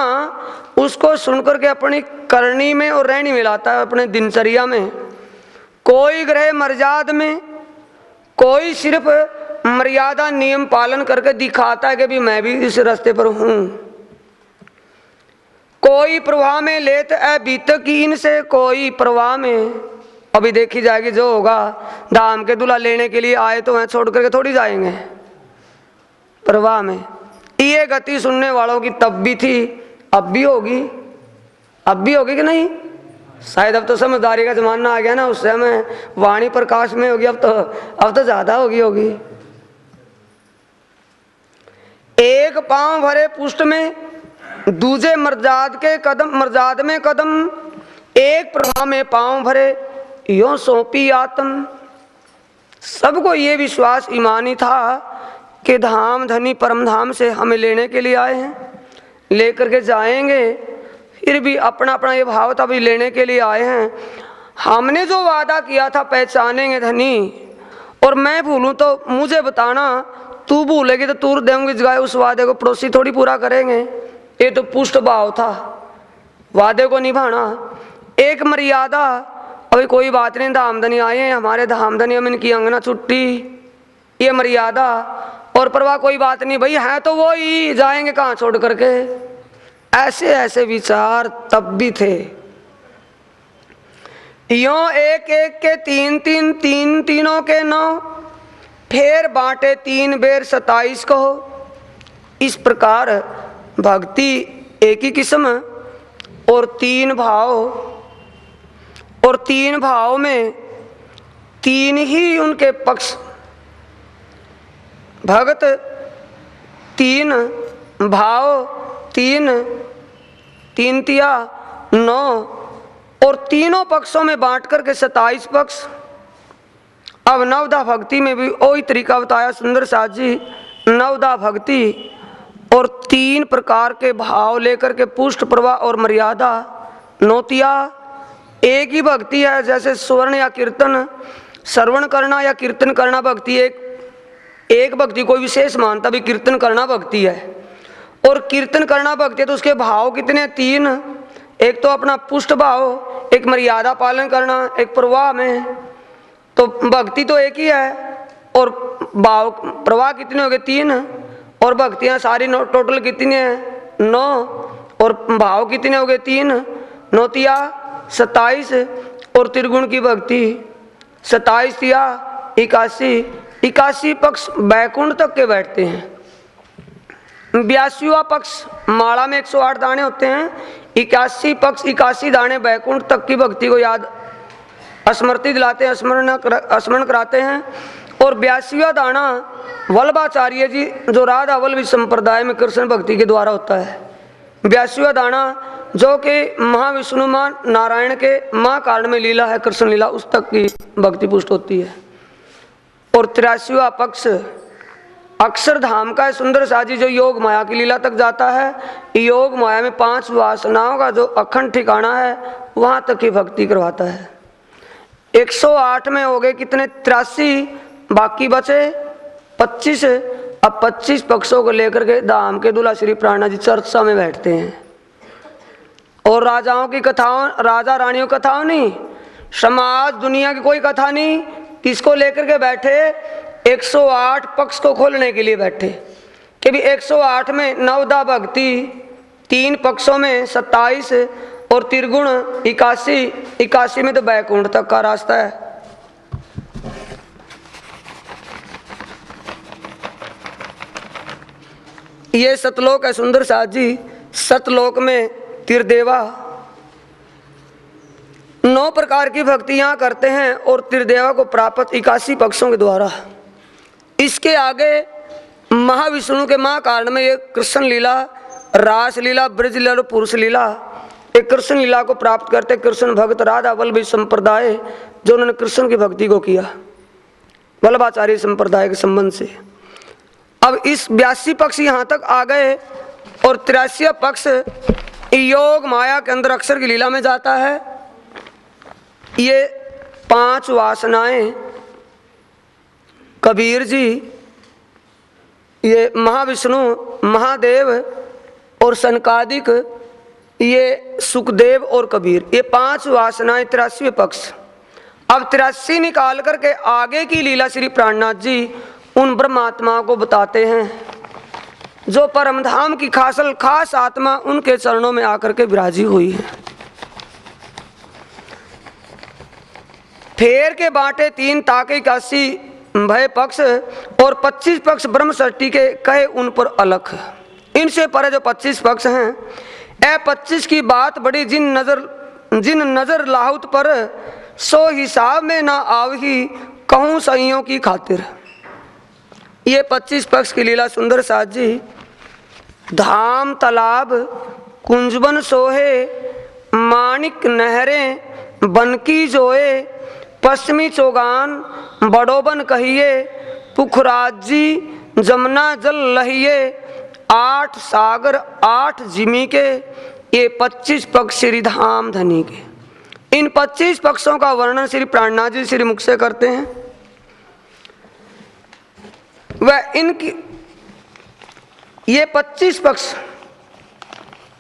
उसको सुनकर के अपनी करनी में और रहनी में लाता है, अपने दिनचर्या में। कोई ग्रह मर्यादा में, कोई सिर्फ मर्यादा नियम पालन करके दिखाता है कि भी मैं भी इस रास्ते पर हूं। कोई प्रवाह में लेत है बीत कीन से, कोई प्रवाह में अभी देखी जाएगी जो होगा। धाम के दूल्हा लेने के लिए आए तो वह छोड़ करके थोड़ी जाएंगे प्रवाह में। ये गति सुनने वालों की तब भी थी, अब भी होगी। अब भी होगी कि नहीं? शायद अब तो समझदारी का जमाना आ गया ना, उस समय वाणी प्रकाश में होगी, अब तो ज्यादा होगी। एक पांव भरे पुष्ट में, दूजे मर्जाद में कदम, एक प्रभा में पांव भरे, यो सौंपी आत्म। सबको ये विश्वास ईमानी था कि धाम धनी परम धाम से हमें लेने के लिए आए हैं, लेकर के जाएंगे। फिर भी अपना अपना ये भाव था, भी लेने के लिए आए हैं। हमने जो वादा किया था पहचानेंगे धनी, और मैं भूलूं तो मुझे बताना, तू भूलेगी तो तूर देंगे जगह। उस वादे को पड़ोसी थोड़ी पूरा करेंगे। ये तो पुष्ट भाव था, वादे को निभाना, एक मर्यादा। अभी कोई बात नहीं, धामधनी आए हैं हमारे, धामधनी में इनकी अंगना छुट्टी, ये मर्यादा और परवाह कोई बात नहीं भाई, है तो वो ही, जाएंगे कहाँ छोड़ करके। ऐसे ऐसे विचार तब भी थे। यों एक एक के तीन तीन, तीन तीनों के 9, फिर बांटे 3 बेर 27 को। इस प्रकार भक्ति एक ही किस्म और 3 भाव, और 3 भाव में 3 ही उनके पक्ष। भगत 3 भाव, 3 तिया 9, और तीनों पक्षों में बांट करके 27 पक्ष। अब नवदा भक्ति में भी वही तरीका बताया सुंदर साथ जी। नवदा भक्ति और 3 प्रकार के भाव लेकर के पुष्ट प्रवाह और मर्यादा। नौतिया एक ही भक्ति है, जैसे स्वर्ण या कीर्तन, श्रवण करना या कीर्तन करना भक्ति एक भक्ति कोई विशेष मानता भी कीर्तन करना भक्ति है। और कीर्तन करना भक्ति है तो उसके भाव कितने? 3। एक तो अपना पुष्ट भाव, एक मर्यादा पालन करना, एक प्रवाह में। तो भक्ति तो एक ही है, और भाव प्रवाह कितने हो गए? 3। और भक्तियाँ सारी टोटल कितनी है? 9। और भाव कितने हो गए? 3। नौतिया 27, और त्रिगुण की भक्ति 27 तिया 81। 81 पक्ष बैकुंठ तक के बैठते हैं। 82वां पक्ष माला में 108 दाने होते हैं। 81 पक्ष 81 दाने बैकुंठ तक की भक्ति को याद स्मृति दिलाते हैं, स्मरण कराते हैं। और 82वां दाना वल्लभाचार्य जी, जो राधा वल्लभी संप्रदाय में कृष्ण भक्ति के द्वारा होता है। 82वां दाना जो कि महाविष्णु मां नारायण के मां कारण में लीला है, कृष्ण लीला, उस तक की भक्ति पुष्ट होती है। और 83वां पक्ष अक्षरधाम का है सुंदर साजी, जो योग माया की लीला तक जाता है। योग माया में 5 वासनाओं का जो अखंड ठिकाना है, वहां तक की भक्ति करवाता है। 108 में हो गए कितने? 83, बाकी बचे 25। अब 25 पक्षों को लेकर के धाम के दूल्हा श्री प्राणनाथ जी चर्चा में बैठते हैं। और राजाओं की कथाओं, राजा रानियों कथाओं नहीं, समाज दुनिया की कोई कथा नहीं, किसको लेकर के बैठे? 108 पक्ष को खोलने के लिए बैठे। कि भी 108 में नवदा भक्ति, 3 पक्षों में 27, और त्रिगुण 81। 81 में तो बैकुंठ तक का रास्ता है। ये सतलोक है सुंदर साथ जी। सतलोक में त्रिदेवा 9 प्रकार की भक्ति यहाँ करते हैं, और त्रिदेवा को प्राप्त 81 पक्षों के द्वारा। इसके आगे महाविष्णु के मां कारण में ये कृष्ण लीला, रास लीला, ब्रज लीला और पुरुष लीला, एक कृष्ण लीला को प्राप्त करते कृष्ण भक्त राधा वल्लभी संप्रदाय, जो उन्होंने कृष्ण की भक्ति को किया वल्लभाचार्य संप्रदाय के संबंध से। अब इस 82 पक्ष यहाँ तक आ गए, और 83 पक्ष योग माया के अंदर अक्षर की लीला में जाता है। ये 5 वासनाएं कबीर जी, ये महाविष्णु, महादेव और सनकादिक, ये सुखदेव और कबीर, ये 5 वासनाएं 83 पक्ष। अब 83 निकाल करके आगे की लीला श्री प्राणनाथ जी उन ब्रह्मात्माओं को बताते हैं, जो परमधाम की खास आत्मा उनके चरणों में आकर के विराजी हुई है। फेर के बांटे 3 ताके 81 भय पक्ष, और 25 पक्ष ब्रह्म षष्ठी के कहे उन पर अलख। इनसे परे जो 25 पक्ष हैं, ए 25 की बात बड़ी जिन नजर लाहुत पर, सो हिसाब में ना आवही कहूँ सइयों की खातिर। ये 25 पक्ष की लीला सुंदर साथ जी। धाम तालाब कुंजबन सोहे, माणिक नहरें बनकी जोए, पश्चिमी चौगान बड़ोबन कहिए, पुखराजी जमुना जल लहिए, 8 सागर 8 जिमी के, ये 25 पक्ष श्री धाम धनी के। इन 25 पक्षों का वर्णन श्री प्राणनाथ जी श्री मुख से करते हैं। वह इनकी ये 25 पक्ष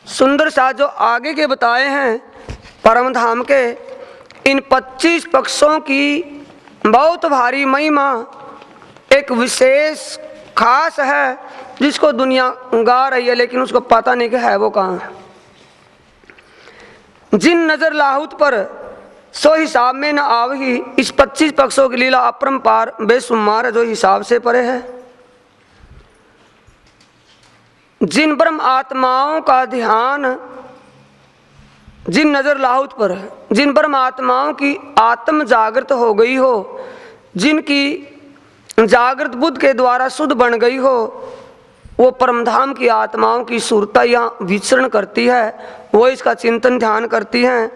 सुंदर सा जो आगे के बताए हैं परम धाम के, इन 25 पक्षों की बहुत भारी महिमा एक विशेष खास है, जिसको दुनिया गा रही है लेकिन उसको पता नहीं कि है वो कहाँ है। जिन नजर लाहुत पर, सो हिसाब में न आवही। इस 25 पक्षों की लीला अपरंपार बेशुमार है, जो हिसाब से परे है। जिन ब्रह्म आत्माओं का ध्यान, जिन नजर लाहुत पर, जिन ब्रह्म आत्माओं की आत्म जागृत हो गई हो, जिनकी जागृत बुद्ध के द्वारा शुद्ध बन गई हो, वो परमधाम की आत्माओं की सुरता यहाँ विचरण करती है, वो इसका चिंतन ध्यान करती हैं।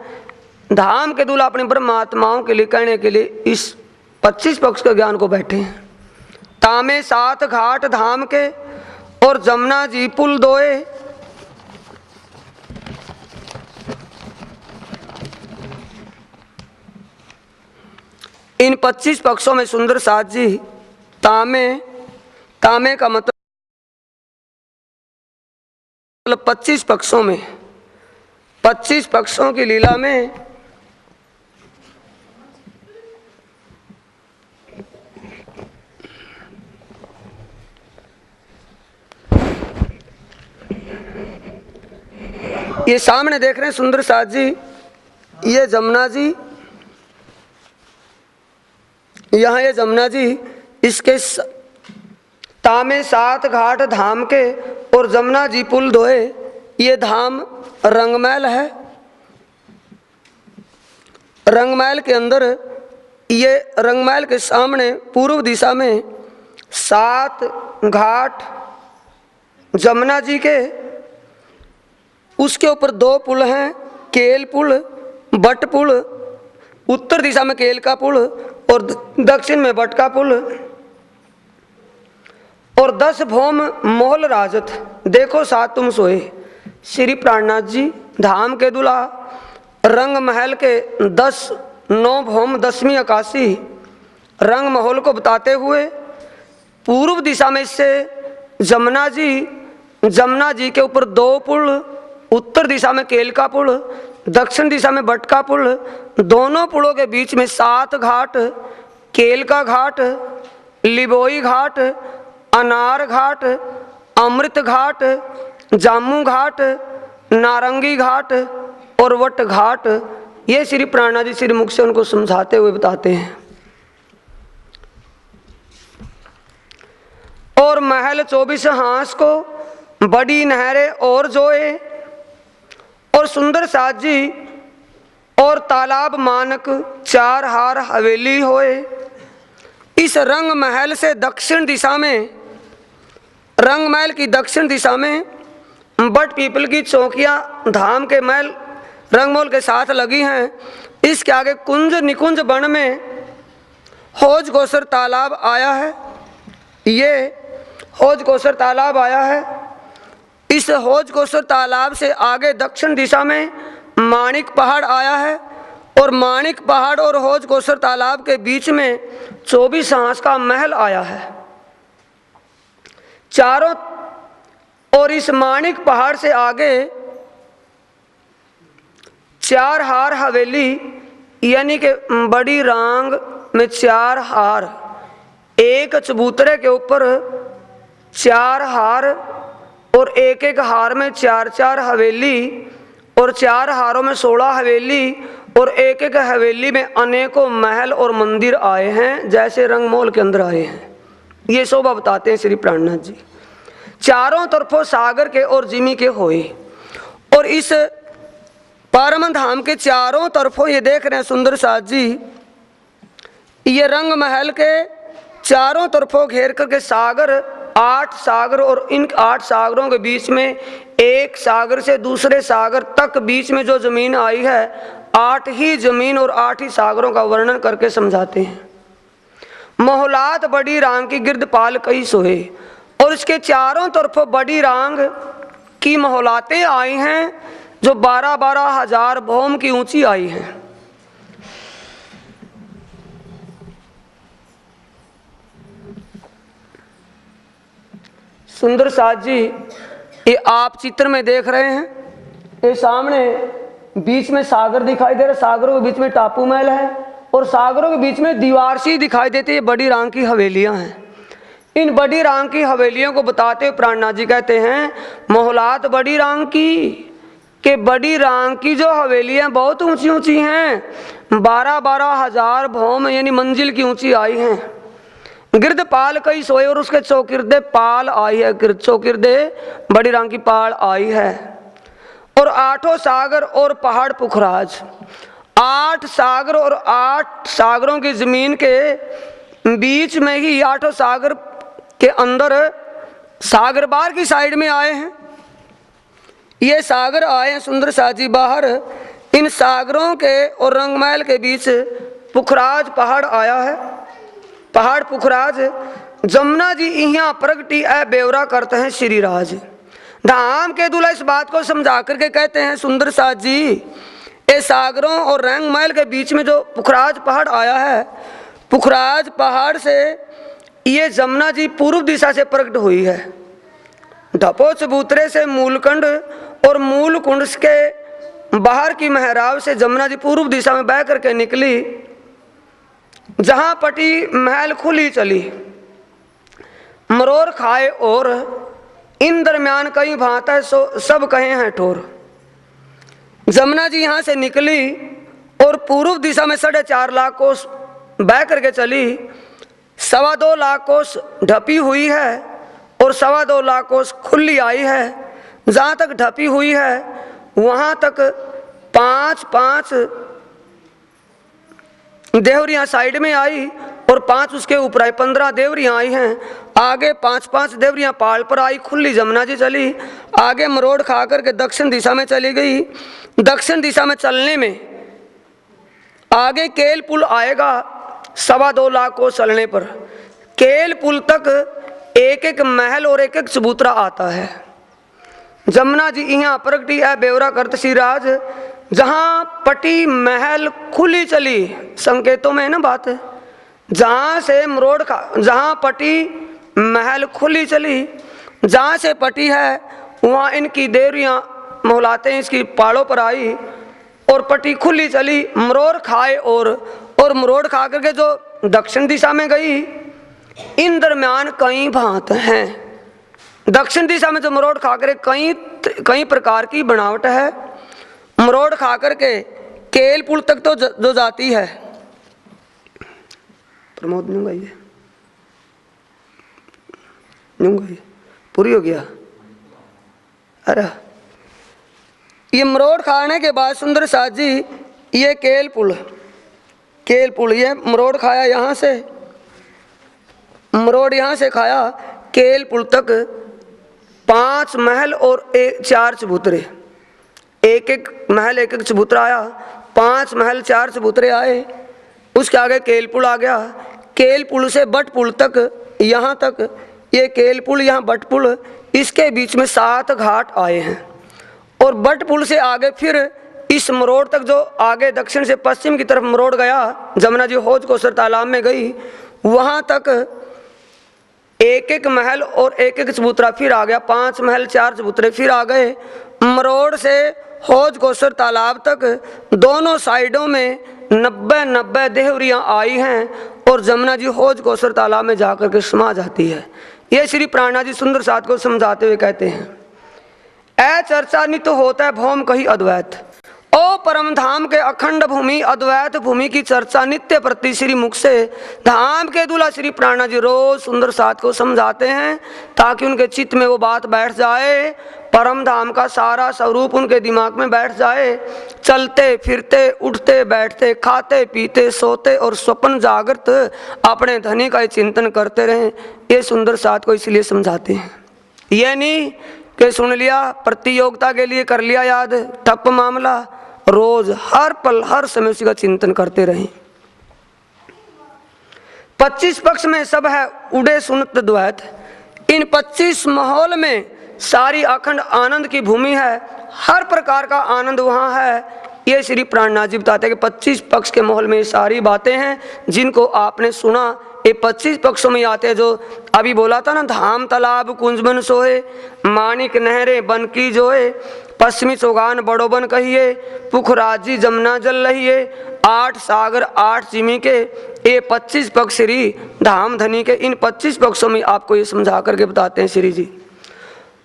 धाम के दूल्हा अपनी ब्रह्म आत्माओं के लिए कहने के लिए इस 25 पक्ष के ज्ञान को बैठे हैं। तामे 7 घाट धाम के और जमुना जी पुल दोए, इन 25 पक्षों में सुंदर साथ जी तामे का मतलब 25 पक्षों में, 25 पक्षों की लीला में ये सामने देख रहे हैं सुंदर साथ जी, ये जमुना जी, यहाँ ये जमुना जी, इसके तामे 7 घाट धाम के और जमुना जी पुल दोए, ये धाम रंगमहल है। रंगमहल के अंदर, ये रंगमहल के सामने पूर्व दिशा में 7 घाट जमुना जी के, उसके ऊपर 2 पुल हैं, केल पुल, बट पुल, उत्तर दिशा में केल का पुल और दक्षिण में बट का पुल, और 10 भौम मोहल राजत, देखो साथ तुम सोए। श्री प्राणनाथ जी धाम के दूल्हा रंग महल के 9 भौम 10वीं आकाशी रंग महल को बताते हुए पूर्व दिशा में से जमुना जी के ऊपर 2 पुल, उत्तर दिशा में केल का पुल, दक्षिण दिशा में बट का पुल, दोनों पुलों के बीच में 7 घाट, केल का घाट, लिबोई घाट, अनार घाट, अमृत घाट, जामू घाट, नारंगी घाट और वट घाट, ये श्री प्राणनाथ जी श्री मुख से उनको समझाते हुए बताते हैं। और महल 24 हांस को, बड़ी नहरें और जोए, और सुंदर साथ जी और तालाब मानक 4 हार हवेली होए। इस रंग महल से दक्षिण दिशा में, रंग महल की दक्षिण दिशा में बट पीपल की चौकियां धाम के महल रंगमहल के साथ लगी हैं। इसके आगे कुंज निकुंज वन में हौज गोसर तालाब आया है। ये हौज गोसर तालाब आया है। इस हौज गोसर तालाब से आगे दक्षिण दिशा में माणिक पहाड़ आया है, और माणिक पहाड़ और हौज गोसर तालाब के बीच में 24 हांस का महल आया है चारों। और इस माणिक पहाड़ से आगे 4 हार हवेली, यानी कि बड़ी रांग में 4 हार, एक चबूतरे के ऊपर 4 हार और एक एक हार में 4-4 हवेली, और 4 हारों में 16 हवेली, और एक एक हवेली में अनेकों महल और मंदिर आए हैं, जैसे रंगमहल के अंदर आए हैं। ये शोभा बताते हैं श्री प्राणनाथ जी। चारों तरफों सागर के और जिमी के होए। और इस परम धाम के चारों तरफों ये देख रहे हैं सुंदर साथ जी, ये रंग महल के चारों तरफों घेर करके सागर, 8 सागर, और इन 8 सागरों के बीच में एक सागर से दूसरे सागर तक बीच में जो जमीन आई है, 8 ही जमीन और 8 ही सागरों का वर्णन करके समझाते हैं। मोहलात बड़ी रांग की गिरद पाल कई सोहे, और इसके चारों तरफों बड़ी रांग की मोहलातें आई हैं जो 12-12 हजार भौम की ऊंची आई हैं। सुंदर साथ जी, ये आप चित्र में देख रहे हैं, ये सामने बीच में सागर दिखाई दे रहा है, सागरों के बीच में टापू महल है और सागरों के बीच में दीवार सी दिखाई देती है। बड़ी रांग की हवेलियां हैं। इन बड़ी रांग की हवेलियों को बताते हुए प्राणनाथ जी कहते हैं, मोहलात बड़ी रांग की, कि बड़ी रांग की जो हवेलियां बहुत ऊंची ऊंची हैं, 12-12 हजार भौम यानी मंजिल की ऊंची आई हैं। गिरद पाल कई सोए, और उसके चौकिर्दे पाल आई है, चौकिर्दे बड़ी रांग की पाल आई है। और 8 सागर और पहाड़ पुखराज, 8 सागर और 8 सागरों की जमीन के बीच में ही 8 सागर के अंदर सागर बाहर की साइड में आए हैं। ये सागर आए हैं सुंदर साथ जी बाहर। इन सागरों के और रंगमहल के बीच पुखराज पहाड़ आया है। पहाड़ पुखराज जमुना जी यहाँ प्रगटी ए बेवरा करते हैं श्री राज। धाम के दूल्हा इस बात को समझा करके कहते हैं सुंदर साथ जी, ये सागरों और रंगमहल के बीच में जो पुखराज पहाड़ आया है, पुखराज पहाड़ से ये जमुना जी पूर्व दिशा से प्रकट हुई है। ढपो चबूतरे से मूलकुंड और मूलकुंड के बाहर की महराब से जमुना जी पूर्व दिशा में बह करके निकली। जहां पटी महल खुली चली, मरोर खाए और इन दरमियान कई भांता सब कहे हैं ठोर। जमुना जी यहां से निकली और पूर्व दिशा में 4.5 लाख कोस बह करके चली। 2.25 लाख कोस ढपी हुई है और 2.25 लाख कोस खुली आई है। जहां तक ढपी हुई है वहां तक 5-5 देवरियां साइड में आई और 5 उसके ऊपर आई, 15 देवरियां आई हैं। आगे 5-5 देवरियां पाल पर आई। खुली जमुना जी चली, आगे मरोड़ खा करके दक्षिण दिशा में चली गई। दक्षिण दिशा में चलने में आगे केल पुल आएगा। 2.25 लाख को चलने पर केल पुल तक एक महल और एक चबूतरा आता है। जमुना जी यहाँ प्रगटी है बेवरा करत सिराज। जहाँ पटी महल खुली चली, संकेतों में है ना बात, जहाँ से मरोड़ का, जहाँ पटी महल खुली चली, जहाँ से पटी है वहाँ इनकी देवरियाँ मोहलातें इसकी पहाड़ों पर आई और पटी खुली चली। मरोड़ खाए और मरोड़ खा करके जो दक्षिण दिशा में गई, इन दरमियान कई भांत हैं। दक्षिण दिशा में जो मरोड़ खा कर कई प्रकार की बनावट है। मरोड़ खा करके केल पुल तक तो जो जाती है, प्रमोद नूंगा ये पूरी हो गया। अरे ये मरोड़ खाने के बाद सुंदर साथ जी ये केल पुल ये मरोड़ खाया, यहाँ से मरोड़ यहाँ से खाया केल पुल तक 5 महल और 4 चबूतरे, एक महल एक चबूतरा आया। 5 महल 4 चबूतरे आए। उसके आगे केल पुल आ गया। केल पुल से बट पुल तक, यहाँ तक ये केल पुल, यहाँ बट पुल, इसके बीच में 7 घाट आए हैं। और बट पुल से आगे फिर इस मरोड़ तक जो आगे दक्षिण से पश्चिम की तरफ मरोड़ गया, जमुना जी हौज कोसर तालाब में गई, वहाँ तक एक महल और एक चबूतरा फिर आ गया। 5 महल 4 चबूतरे फिर आ गए। मरोड़ से हौज कोसर तालाब तक दोनों साइडों में 90 देहरियाँ आई हैं और जमुना जी हौज कोसर तालाब में जाकर के समा जाती है। ये श्री प्राणनाथ जी सुंदर साथ को समझाते हुए कहते हैं, ऐ चर्चा नित होता है भौम कही अद्वैत, ओ परम धाम के अखंड भूमि अद्वैत भूमि की चर्चा नित्य प्रति श्री मुख से धाम के दूल्हा श्री प्राणा जी रोज सुंदर साथ को समझाते हैं, ताकि उनके चित्त में वो बात बैठ जाए, परम धाम का सारा स्वरूप उनके दिमाग में बैठ जाए। चलते फिरते उठते बैठते खाते पीते सोते और स्वप्न जागृत अपने धनी का चिंतन करते रहें। ये सुंदर साथ को इसलिए समझाते हैं, ये नहीं कि सुन लिया प्रतियोगिता के लिए कर लिया याद, ठप मामला, रोज हर पल हर समय उसी का चिंतन करते रहें। 25 पक्ष में सब है उड़े सुनत द्वैत, इन 25 माहौल में सारी अखंड आनंद की भूमि है, हर प्रकार का आनंद वहाँ है। ये श्री प्राणनाथ जी बताते हैं कि 25 पक्ष के माहौल में ये सारी बातें हैं जिनको आपने सुना। ये 25 पक्षों में आते हैं जो अभी बोला था ना, धाम तालाब कुंज बन सोए, मानिक नहरे बन की जोए, पश्चिमी चौगान बड़ो बन कहिए, पुखराजी जमुना जल रहिए, 8 सागर 8 जिमी के, ये 25 पक्ष श्री धाम धनी के। इन 25 पक्षों में आपको ये समझा करके बताते हैं श्री जी।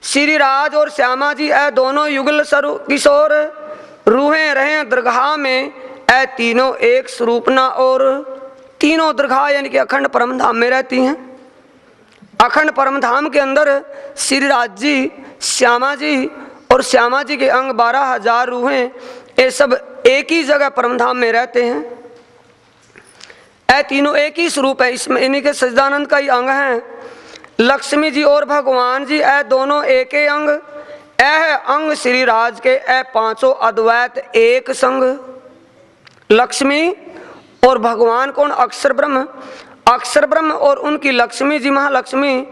श्री राज और श्यामा जी ऐ दोनों युगल सरु किशोर, रूहें रहे दरगाह में ऐ तीनों एक स्वरूपना, और तीनों दरगाह यानी कि अखंड परम धाम में रहती हैं। अखंड परम धाम के अंदर श्री राज जी, श्यामा जी और श्यामा जी के अंग 12,000 रूहें, ये सब एक ही जगह परम धाम में रहते हैं। ऐ तीनों एक ही स्वरूप है, इसमें इन्हीं के सच्चिदानंद का ही अंग है। लक्ष्मी जी और भगवान जी ऐ दोनों एक ही अंग, ऐ है अंग श्री राज के, ऐ पांचों अद्वैत एक संग। लक्ष्मी और भगवान कौन? अक्षर ब्रह्म, अक्षर ब्रह्म और उनकी लक्ष्मी जी महालक्ष्मी,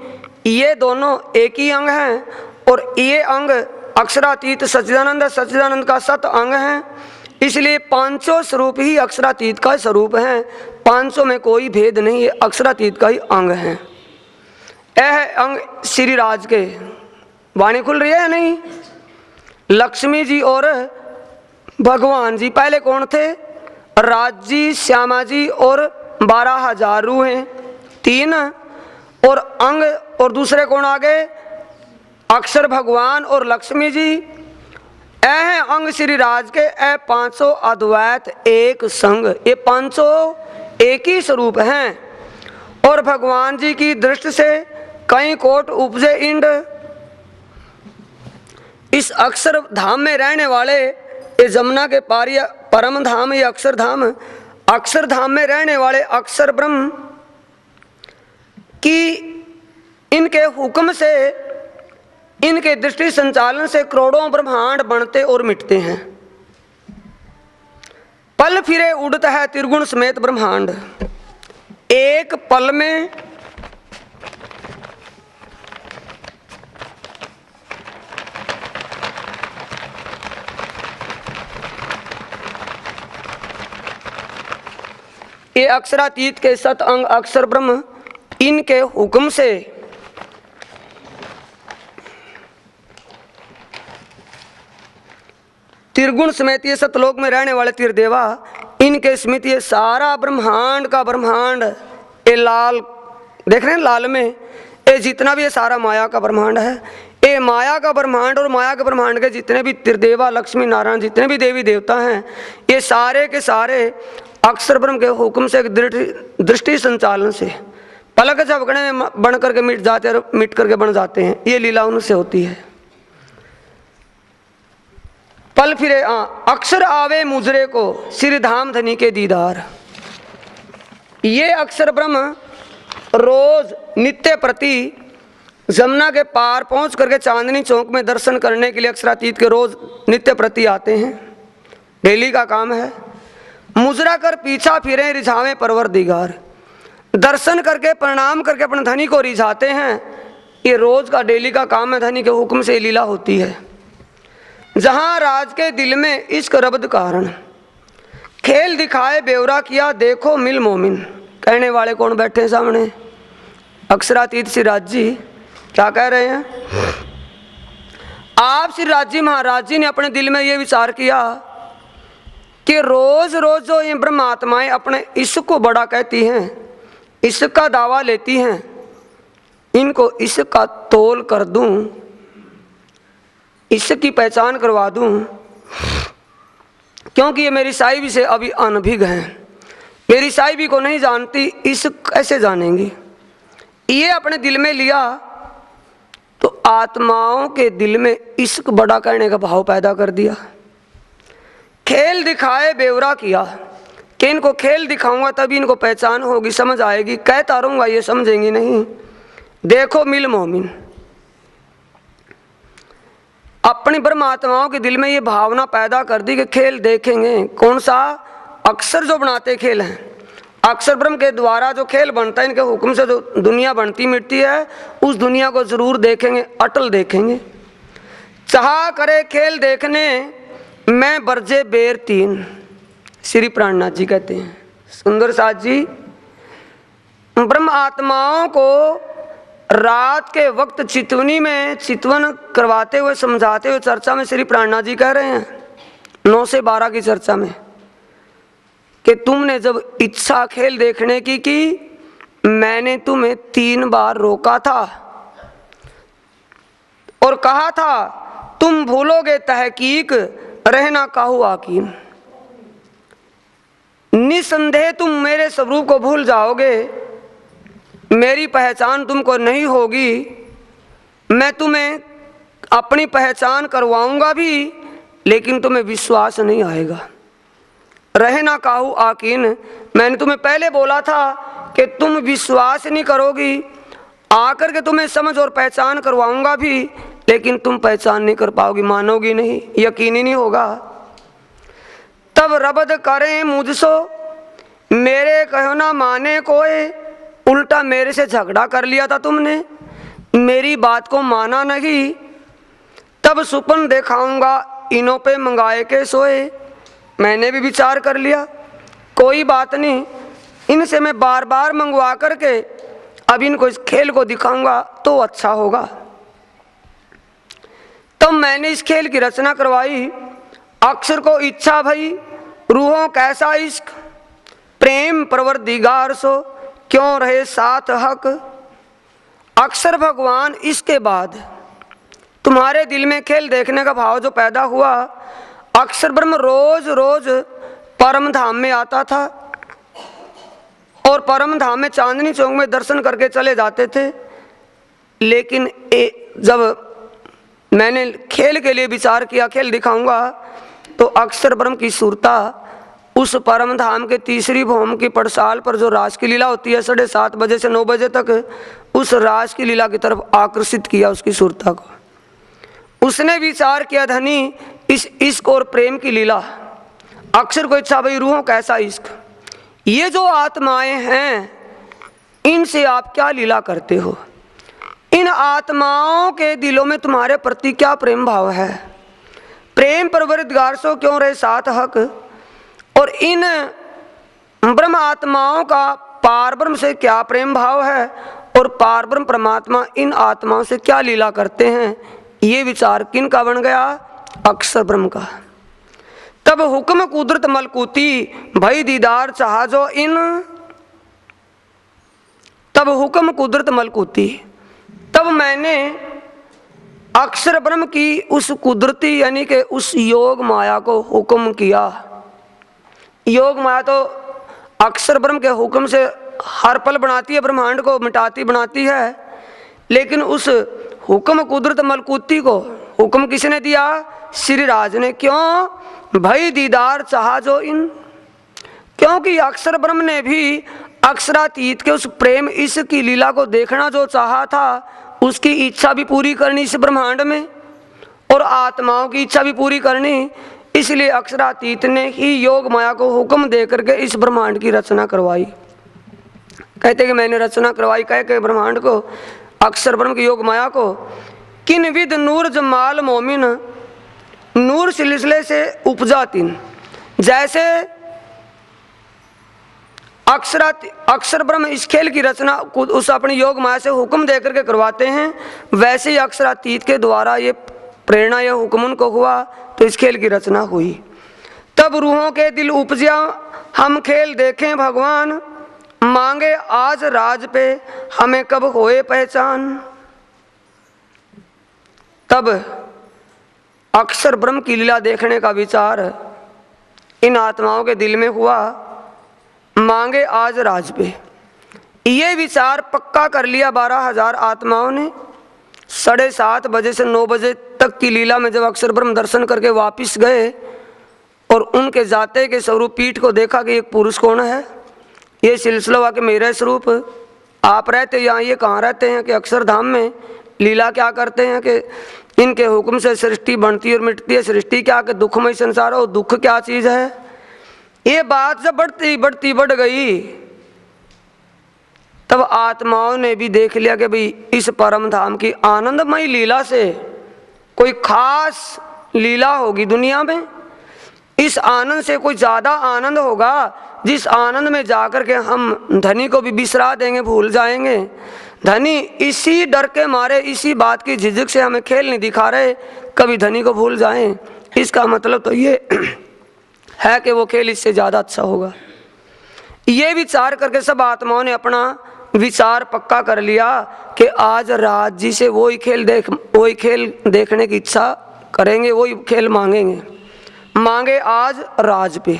ये दोनों एक ही अंग हैं। और ये अंग अक्षरातीत सच्चिदानंद, सच्चिदानंद का सत अंग है, इसलिए पांचों स्वरूप ही अक्षरातीत का स्वरूप है। पांचों में कोई भेद नहीं, ये अक्षरातीत का ही अंग है। यह अंग श्री राज के, वाणी खुल रही है या नहीं? लक्ष्मी जी और भगवान जी पहले कौन थे? राज जी, श्यामा जी और 12,000 रूहें, 3 और अंग, और दूसरे कौन आ गए? अक्षर भगवान और लक्ष्मी जी। ऐ अंग श्री राज के, ऐ पांचों अद्वैत एक संग, ये पांचों एक ही स्वरूप हैं। और भगवान जी की दृष्टि से कई कोट उपजे इंड, इस अक्षर धाम में रहने वाले, ये जमुना के पार परम धाम, ये अक्षर धाम, अक्षर धाम में रहने वाले अक्षर ब्रह्म की इनके हुक्म से, इनके दृष्टि संचालन से करोड़ों ब्रह्मांड बनते और मिटते हैं। पल फिरे उड़ता है त्रिगुण समेत ब्रह्मांड, एक पल में ये अक्षरातीत के सत अंग अक्षर ब्रह्म, इनके हुक्म से त्रिगुण समेत ये सतलोक में रहने वाले त्रिदेवा, इनके स्मित ये सारा ब्रह्मांड का ब्रह्मांड, ये लाल देख रहे हैं, लाल में ये जितना भी ये सारा माया का ब्रह्मांड है, ये माया का ब्रह्मांड और माया के ब्रह्मांड के जितने भी त्रिदेवा लक्ष्मी नारायण जितने भी देवी देवता हैं, ये सारे के सारे अक्षर ब्रह्म के हुक्म से दृष्टि संचालन से पलक झपकने में बन करके मिट जाते और मिट करके बन जाते हैं। ये लीला उनसे होती है। पल फिरे अक्षर आवे मुजरे को, श्री धाम धनी के दीदार। ये अक्षर ब्रह्म रोज नित्य प्रति जमुना के पार पहुंच करके चांदनी चौक में दर्शन करने के लिए अक्षरातीत के रोज नित्य प्रति आते हैं, डेली का काम है। मुजरा कर पीछा फिरे रिझावे परवर दिगार, दर्शन करके प्रणाम करके अपने धनी को रिझाते हैं। ये रोज का डेली का काम है, धनी के हुक्म से लीला होती है। जहां राज के दिल में इश्क रब्द कारण, खेल दिखाए बेवरा किया देखो मिल मोमिन। कहने वाले कौन बैठे सामने? अक्षरातीत श्री राज जी क्या कह रहे हैं? आप श्री राज जी महाराज जी ने अपने दिल में ये विचार किया कि रोज रोज जो ये ब्रह्म आत्माएं अपने इश्क को बड़ा कहती हैं, इश्क का दावा लेती हैं, इनको इश्क का तोल कर दूं, इश्क की पहचान करवा दूं। क्योंकि ये मेरी साहिबी से अभी अनभिज्ञ हैं, मेरी साहिबी को नहीं जानती, इस कैसे जानेंगी। ये अपने दिल में लिया तो आत्माओं के दिल में इश्क बड़ा करने का भाव पैदा कर दिया। खेल दिखाए बेवरा किया कि इनको खेल दिखाऊंगा तभी इनको पहचान होगी, समझ आएगी, कहता रहूंगा ये समझेंगी नहीं। देखो मिल मोमिन, अपनी ब्रह्मात्माओं के दिल में ये भावना पैदा कर दी कि खेल देखेंगे। कौन सा? अक्षर जो बनाते खेल हैं, अक्षर ब्रह्म के द्वारा जो खेल बनता है, इनके हुक्म से जो दुनिया बनती मिटती है, उस दुनिया को जरूर देखेंगे, अटल देखेंगे। चाह करे खेल देखने मैं बरजे बेर तीन, श्री प्राणनाथ जी कहते हैं। सुंदर साथ जी ब्रह्म आत्माओं को रात के वक्त चितवनी में चितवन करवाते हुए, समझाते हुए चर्चा में श्री प्राणनाथ जी कह रहे हैं 9 से 12 की चर्चा में कि तुमने जब इच्छा खेल देखने की मैंने तुम्हें 3 बार रोका था और कहा था तुम भूलोगे तहकीक रहना काहू आकीन। निसंदेह तुम मेरे स्वरूप को भूल जाओगे, मेरी पहचान तुमको नहीं होगी, मैं तुम्हें अपनी पहचान करवाऊंगा भी लेकिन तुम्हें विश्वास नहीं आएगा। रहना काहू आकीन, मैंने तुम्हें पहले बोला था कि तुम विश्वास नहीं करोगी, आकर के तुम्हें समझ और पहचान करवाऊंगा भी लेकिन तुम पहचान नहीं कर पाओगी, मानोगी नहीं, यकीन ही नहीं होगा। तब रबद करें मुझसो मेरे कहो ना माने कोई, उल्टा मेरे से झगड़ा कर लिया था तुमने, मेरी बात को माना नहीं। तब सुपन दिखाऊंगा इनों पे मंगाए के सोए, मैंने भी विचार कर लिया कोई बात नहीं, इनसे मैं बार बार मंगवा करके अब इनको इस खेल को दिखाऊंगा तो अच्छा होगा। तब मैंने इस खेल की रचना करवाई। अक्षर को इच्छा भई रूहों कैसा इश्क, प्रेम परवरदिगार सो क्यों रहे साथ हक। अक्षर भगवान, इसके बाद तुम्हारे दिल में खेल देखने का भाव जो पैदा हुआ, अक्षर ब्रह्म रोज रोज परम धाम में आता था और परम धाम में चांदनी चौक में दर्शन करके चले जाते थे। लेकिन जब मैंने खेल के लिए विचार किया, खेल दिखाऊंगा, तो अक्षर ब्रह्म की सुरता उस परम धाम के तीसरी भौम की पड़साल पर जो रास की लीला होती है 7:30 बजे से 9 बजे तक, उस रास की लीला की तरफ आकर्षित किया उसकी सुरता को। उसने विचार किया धनी इस इश्क और प्रेम की लीला, अक्षर को इच्छा भाई रूहों कैसा इश्क, ये जो आत्माएं हैं इनसे आप क्या लीला करते हो, इन आत्माओं के दिलों में तुम्हारे प्रति क्या प्रेम भाव है, प्रेम परवरदिगार सो क्यों रहे साथ हक। और इन ब्रह्म आत्माओं का पार ब्रह्म से क्या प्रेम भाव है और पार ब्रह्म परमात्मा इन आत्माओं से क्या लीला करते हैं, ये विचार किन का बन गया? अक्षर ब्रह्म का। तब हुक्म कुदरत मलकूती भई दीदार चाहा जो इन, तब हुक्म कुदरत मलकूती, तब मैंने अक्षर ब्रह्म की उस कुदरती यानी कि उस योग माया को हुक्म किया। योग माया तो अक्षर ब्रह्म के हुक्म से हर पल बनाती है, ब्रह्मांड को मिटाती बनाती है, लेकिन उस हुक्म कुदरत मलकूती को हुक्म किसने दिया? श्री राज ने। क्यों? भई दीदार चाहा जो इन, क्योंकि अक्षर ब्रह्म ने भी अक्षरातीत के उस प्रेम इस की लीला को देखना जो चाहा था, उसकी इच्छा भी पूरी करनी इस ब्रह्मांड में और आत्माओं की इच्छा भी पूरी करनी, इसलिए अक्षरातीत ने ही योग माया को हुक्म दे करके इस ब्रह्मांड की रचना करवाई। कहते कि मैंने रचना करवाई कह के ब्रह्मांड को, अक्षर ब्रह्म की योग माया को। किन विद नूर जमाल मोमिन नूर सिलसिले से उपजा तीन, जैसे अक्षर ब्रह्म इस खेल की रचना उस अपनी योग माया से हुक्म देकर के करवाते हैं, वैसे ही अक्षरातीत के द्वारा ये प्रेरणा या हुक्म उनको हुआ तो इस खेल की रचना हुई। तब रूहों के दिल उपजा हम खेल देखें भगवान, मांगे आज राज पे हमें कब होए पहचान। तब अक्षर ब्रह्म की लीला देखने का विचार इन आत्माओं के दिल में हुआ, मांगे आज राज पे। ये विचार पक्का कर लिया 12,000 आत्माओं ने। 7:30 बजे से 9 बजे तक की लीला में जब अक्षर ब्रह्म दर्शन करके वापिस गए और उनके जाते के स्वरूप पीठ को देखा कि एक पुरुष कौन है, ये सिलसिला हुआ कि मेरा स्वरूप आप रहते यहाँ, ये कहाँ रहते हैं कि अक्षरधाम में लीला क्या करते हैं कि इनके हुक्म से सृष्टि बनती और मिटती है, सृष्टि क्या कि दुखमय संसार हो, दुख क्या चीज़ है। ये बात जब बढ़ गई तब आत्माओं ने भी देख लिया कि भाई इस परम धाम की आनंदमय लीला से कोई खास लीला होगी दुनिया में। इस आनंद से कोई ज़्यादा आनंद होगा जिस आनंद में जाकर के हम धनी को भी बिसरा देंगे, भूल जाएंगे। धनी इसी डर के मारे, इसी बात की झिझक से हमें खेल नहीं दिखा रहे कभी धनी को भूल जाएं। इसका मतलब तो ये है कि वो खेल इससे ज़्यादा अच्छा होगा। ये विचार करके सब आत्माओं ने अपना विचार पक्का कर लिया कि आज राज जी से वही खेल देखने की इच्छा करेंगे, वही खेल मांगेंगे। मांगे आज राज पे,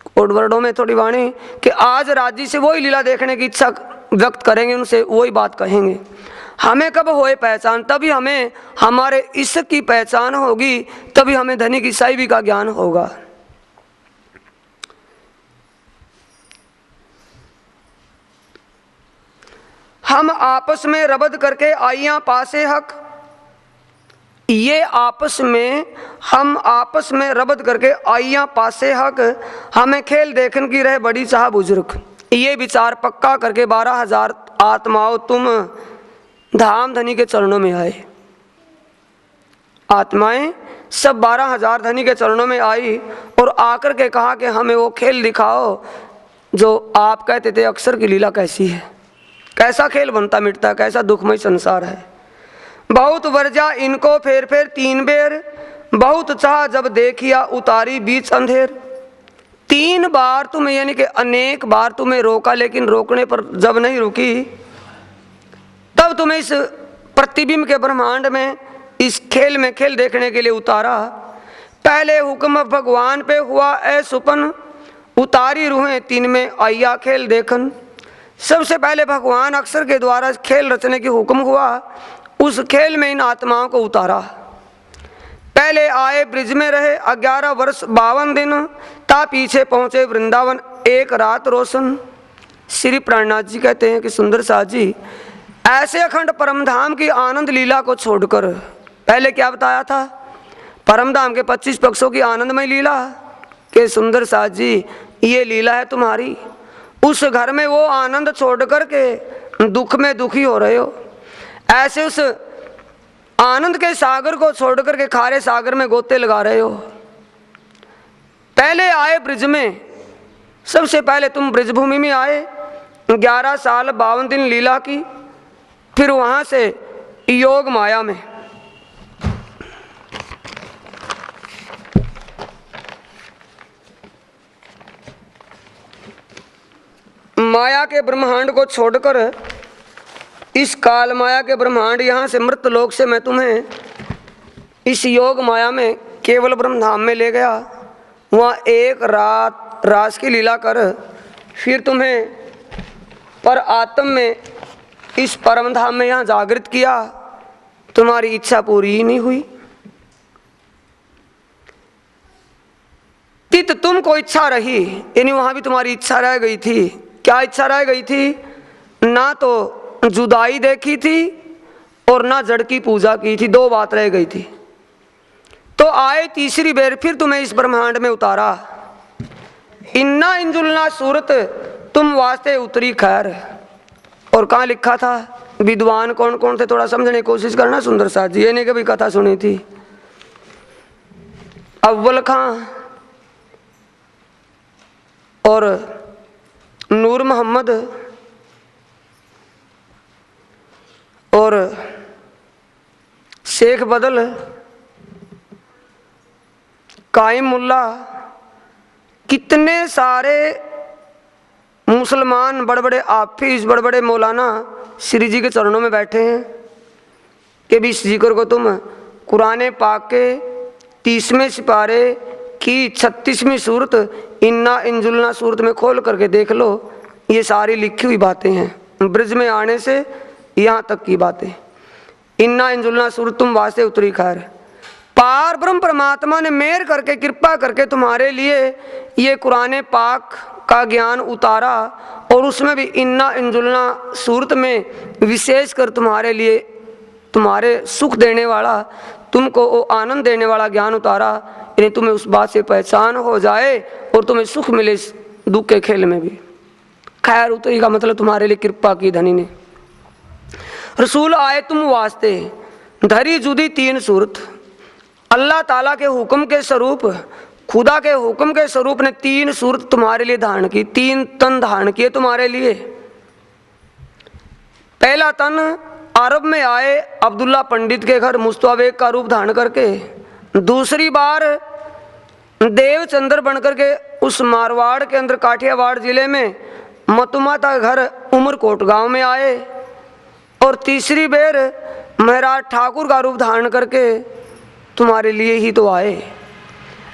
कोड वर्डों में थोड़ी वाणी कि आज राज जी से वही लीला देखने की इच्छा व्यक्त करेंगे, उनसे वही बात कहेंगे। हमें कब होए पहचान, तभी हमें हमारे ईश्वर की पहचान होगी, तभी हमें धनी की साहिबी का ज्ञान होगा। हम आपस में रबद करके आइयां पासे हक, ये हम आपस में रबद करके आइयां पासे हक, हमें खेल देखने की रहे बड़ी चाह बुजुर्ग। ये विचार पक्का करके 12,000 आत्माओं तुम धाम धनी के चरणों में आए। आत्माएं सब 12,000 धनी के चरणों में आई और आकर के कहा कि हमें वो खेल दिखाओ जो आप कहते थे अक्षर की लीला कैसी है, कैसा खेल बनता मिटता, कैसा दुखमय संसार है। बहुत वर्जा इनको फेर 3 बेर, बहुत चाह जब देखिया उतारी बीच अंधेर। 3 बार तुम्हें, यानी कि अनेक बार तुम्हें रोका, लेकिन रोकने पर जब नहीं रुकी तब तुम्हें इस प्रतिबिंब के ब्रह्मांड में, इस खेल में खेल देखने के लिए उतारा। पहले हुक्म भगवान पे हुआ ऐ सुपन, उतारी रूहें 3 में आइया खेल देखन। सबसे पहले भगवान अक्षर के द्वारा खेल रचने की हुक्म हुआ, उस खेल में इन आत्माओं को उतारा। पहले आए ब्रिज में रहे 11 वर्ष 52 दिन, ता पीछे पहुंचे वृंदावन 1 रात रोशन। श्री प्राणनाथ जी कहते हैं कि सुंदर साथ जी ऐसे अखंड परमधाम की आनंद लीला को छोड़कर, पहले क्या बताया था, परमधाम के 25 पक्षों की आनंदमय लीला के सुंदर साथ जी ये लीला है तुम्हारी। उस घर में वो आनंद छोड़ करके दुख में दुखी हो रहे हो। ऐसे उस आनंद के सागर को छोड़ करके खारे सागर में गोते लगा रहे हो। पहले आए ब्रिज में, सबसे पहले तुम ब्रिजभूमि में आए, 11 साल 52 दिन लीला की, फिर वहां से योग माया में। माया के ब्रह्मांड को छोड़कर इस काल माया के ब्रह्मांड, यहाँ से मृत लोक से मैं तुम्हें इस योग माया में केवल ब्रह्मधाम में ले गया। वहाँ 1 रात रास की लीला कर फिर तुम्हें पर आत्म में इस परम धाम में यहाँ जागृत किया। तुम्हारी इच्छा पूरी ही नहीं हुई। तित तुमको इच्छा रही, यानी वहाँ भी तुम्हारी इच्छा रह गई थी। क्या इच्छा रह गई थी? ना तो जुदाई देखी थी और ना जड़ की पूजा की थी, 2 बात रह गई थी। तो आए तीसरी बेर फिर तुम्हें इस ब्रह्मांड में उतारा। इन्ना इंजुलना सूरत तुम वास्ते उतरी खैर। और कहाँ लिखा था? विद्वान कौन कौन थे थोड़ा समझने की कोशिश करना सुंदर साथ जी। ये नहीं कभी कथा सुनी थी। अव्वल खां और नूर मोहम्मद और शेख बदल, कायम मुल्ला, कितने सारे मुसलमान बड़े बड़े हाफिज, बड़े बड़े मौलाना श्री जी के चरणों में बैठे हैं कि भी इस जिक्र को तुम कुरान पाक के 30वें सिपारे की 36वीं सूरत इन्ना इंजुलना सूरत में खोल करके देख लो, ये सारी लिखी हुई बातें हैं, ब्रज में आने से यहाँ तक की बातें। इन्ना इंजुलना सूरत तुम वास्ते उतरी खैर, पार ब्रह्म परमात्मा ने मेहर करके कृपा करके तुम्हारे लिए ये कुरान पाक का ज्ञान उतारा, और उसमें भी इन्ना इंजुलना सूरत में विशेष कर तुम्हारे लिए, तुम्हारे सुख देने वाला, तुमको वो आनंद देने वाला ज्ञान उतारा, यानी तुम्हें उस बात से पहचान हो जाए और तुम्हें सुख मिले दुख के खेल में भी। खैर उतरी का मतलब तुम्हारे लिए कृपा की धनी ने। रसूल आए तुम वास्ते, धरी जुदी 3 सूरत, अल्लाह ताला के हुक्म के स्वरूप, खुदा के हुक्म के स्वरूप ने 3 सूरत तुम्हारे लिए धारण की, 3 तन धारण किए तुम्हारे लिए। पहला तन अरब में आए अब्दुल्ला पंडित के घर मुस्तफा का रूप धारण करके, दूसरी बार देवचंद्र बनकर के उस मारवाड़ के अंदर काठियावाड़ जिले में मतुमाता घर उमरकोट गांव में आए, और तीसरी बार महाराज ठाकुर का रूप धारण करके तुम्हारे लिए ही तो आए।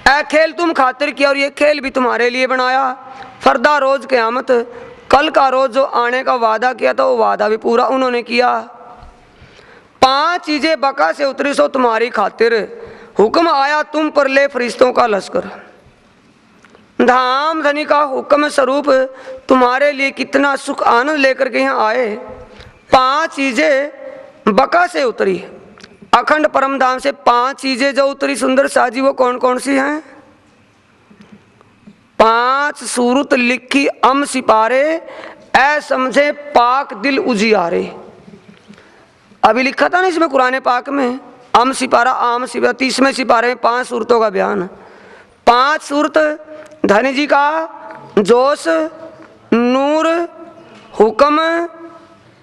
ऐ खेल तुम खातिर किया और ये खेल भी तुम्हारे लिए बनाया। फरदा रोज क़यामत, कल का रोज जो आने का वादा किया था वो वादा भी पूरा उन्होंने किया। 5 चीजें बका से उतरी सो तुम्हारी खातिर, हुक्म आया तुम पर ले फरिश्तों का लश्कर। धाम धनी का हुक्म स्वरूप तुम्हारे लिए कितना सुख आनंद लेकर के यहाँ आए। 5 चीजें बका से उतरी, अखंड परम धाम से 5 चीजें जो उतरी सुंदर साजी, वो कौन कौन सी हैं? 5 सूरत लिखी अम सिपारे, ऐ समझे पाक दिल उजियारे। अभी लिखा था ना इसमें कुरान पाक में, अम सिपारा आम सिपारा, 30वें सिपारे में 5 सूरतों का बयान। 5 सूरत धनी जी का जोश, नूर, हुक्म,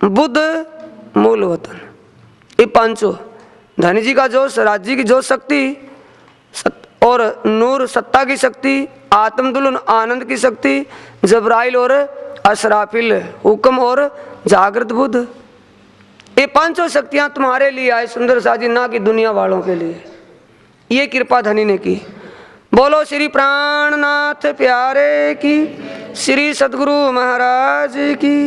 बुद्ध, मूल वतन, ये 5। धनी जी का जोश, राज्य की जोश शक्ति, और नूर सत्ता की शक्ति, आत्मदुलन आनंद की शक्ति, जबराइल और असराफिल हुक्म और जागृत बुद्ध, ये 5 शक्तियां तुम्हारे लिए आए सुंदर साजी, ना कि दुनिया वालों के लिए। ये कृपा धनी ने की। बोलो श्री प्राणनाथ प्यारे की, श्री सद्गुरु महाराज की।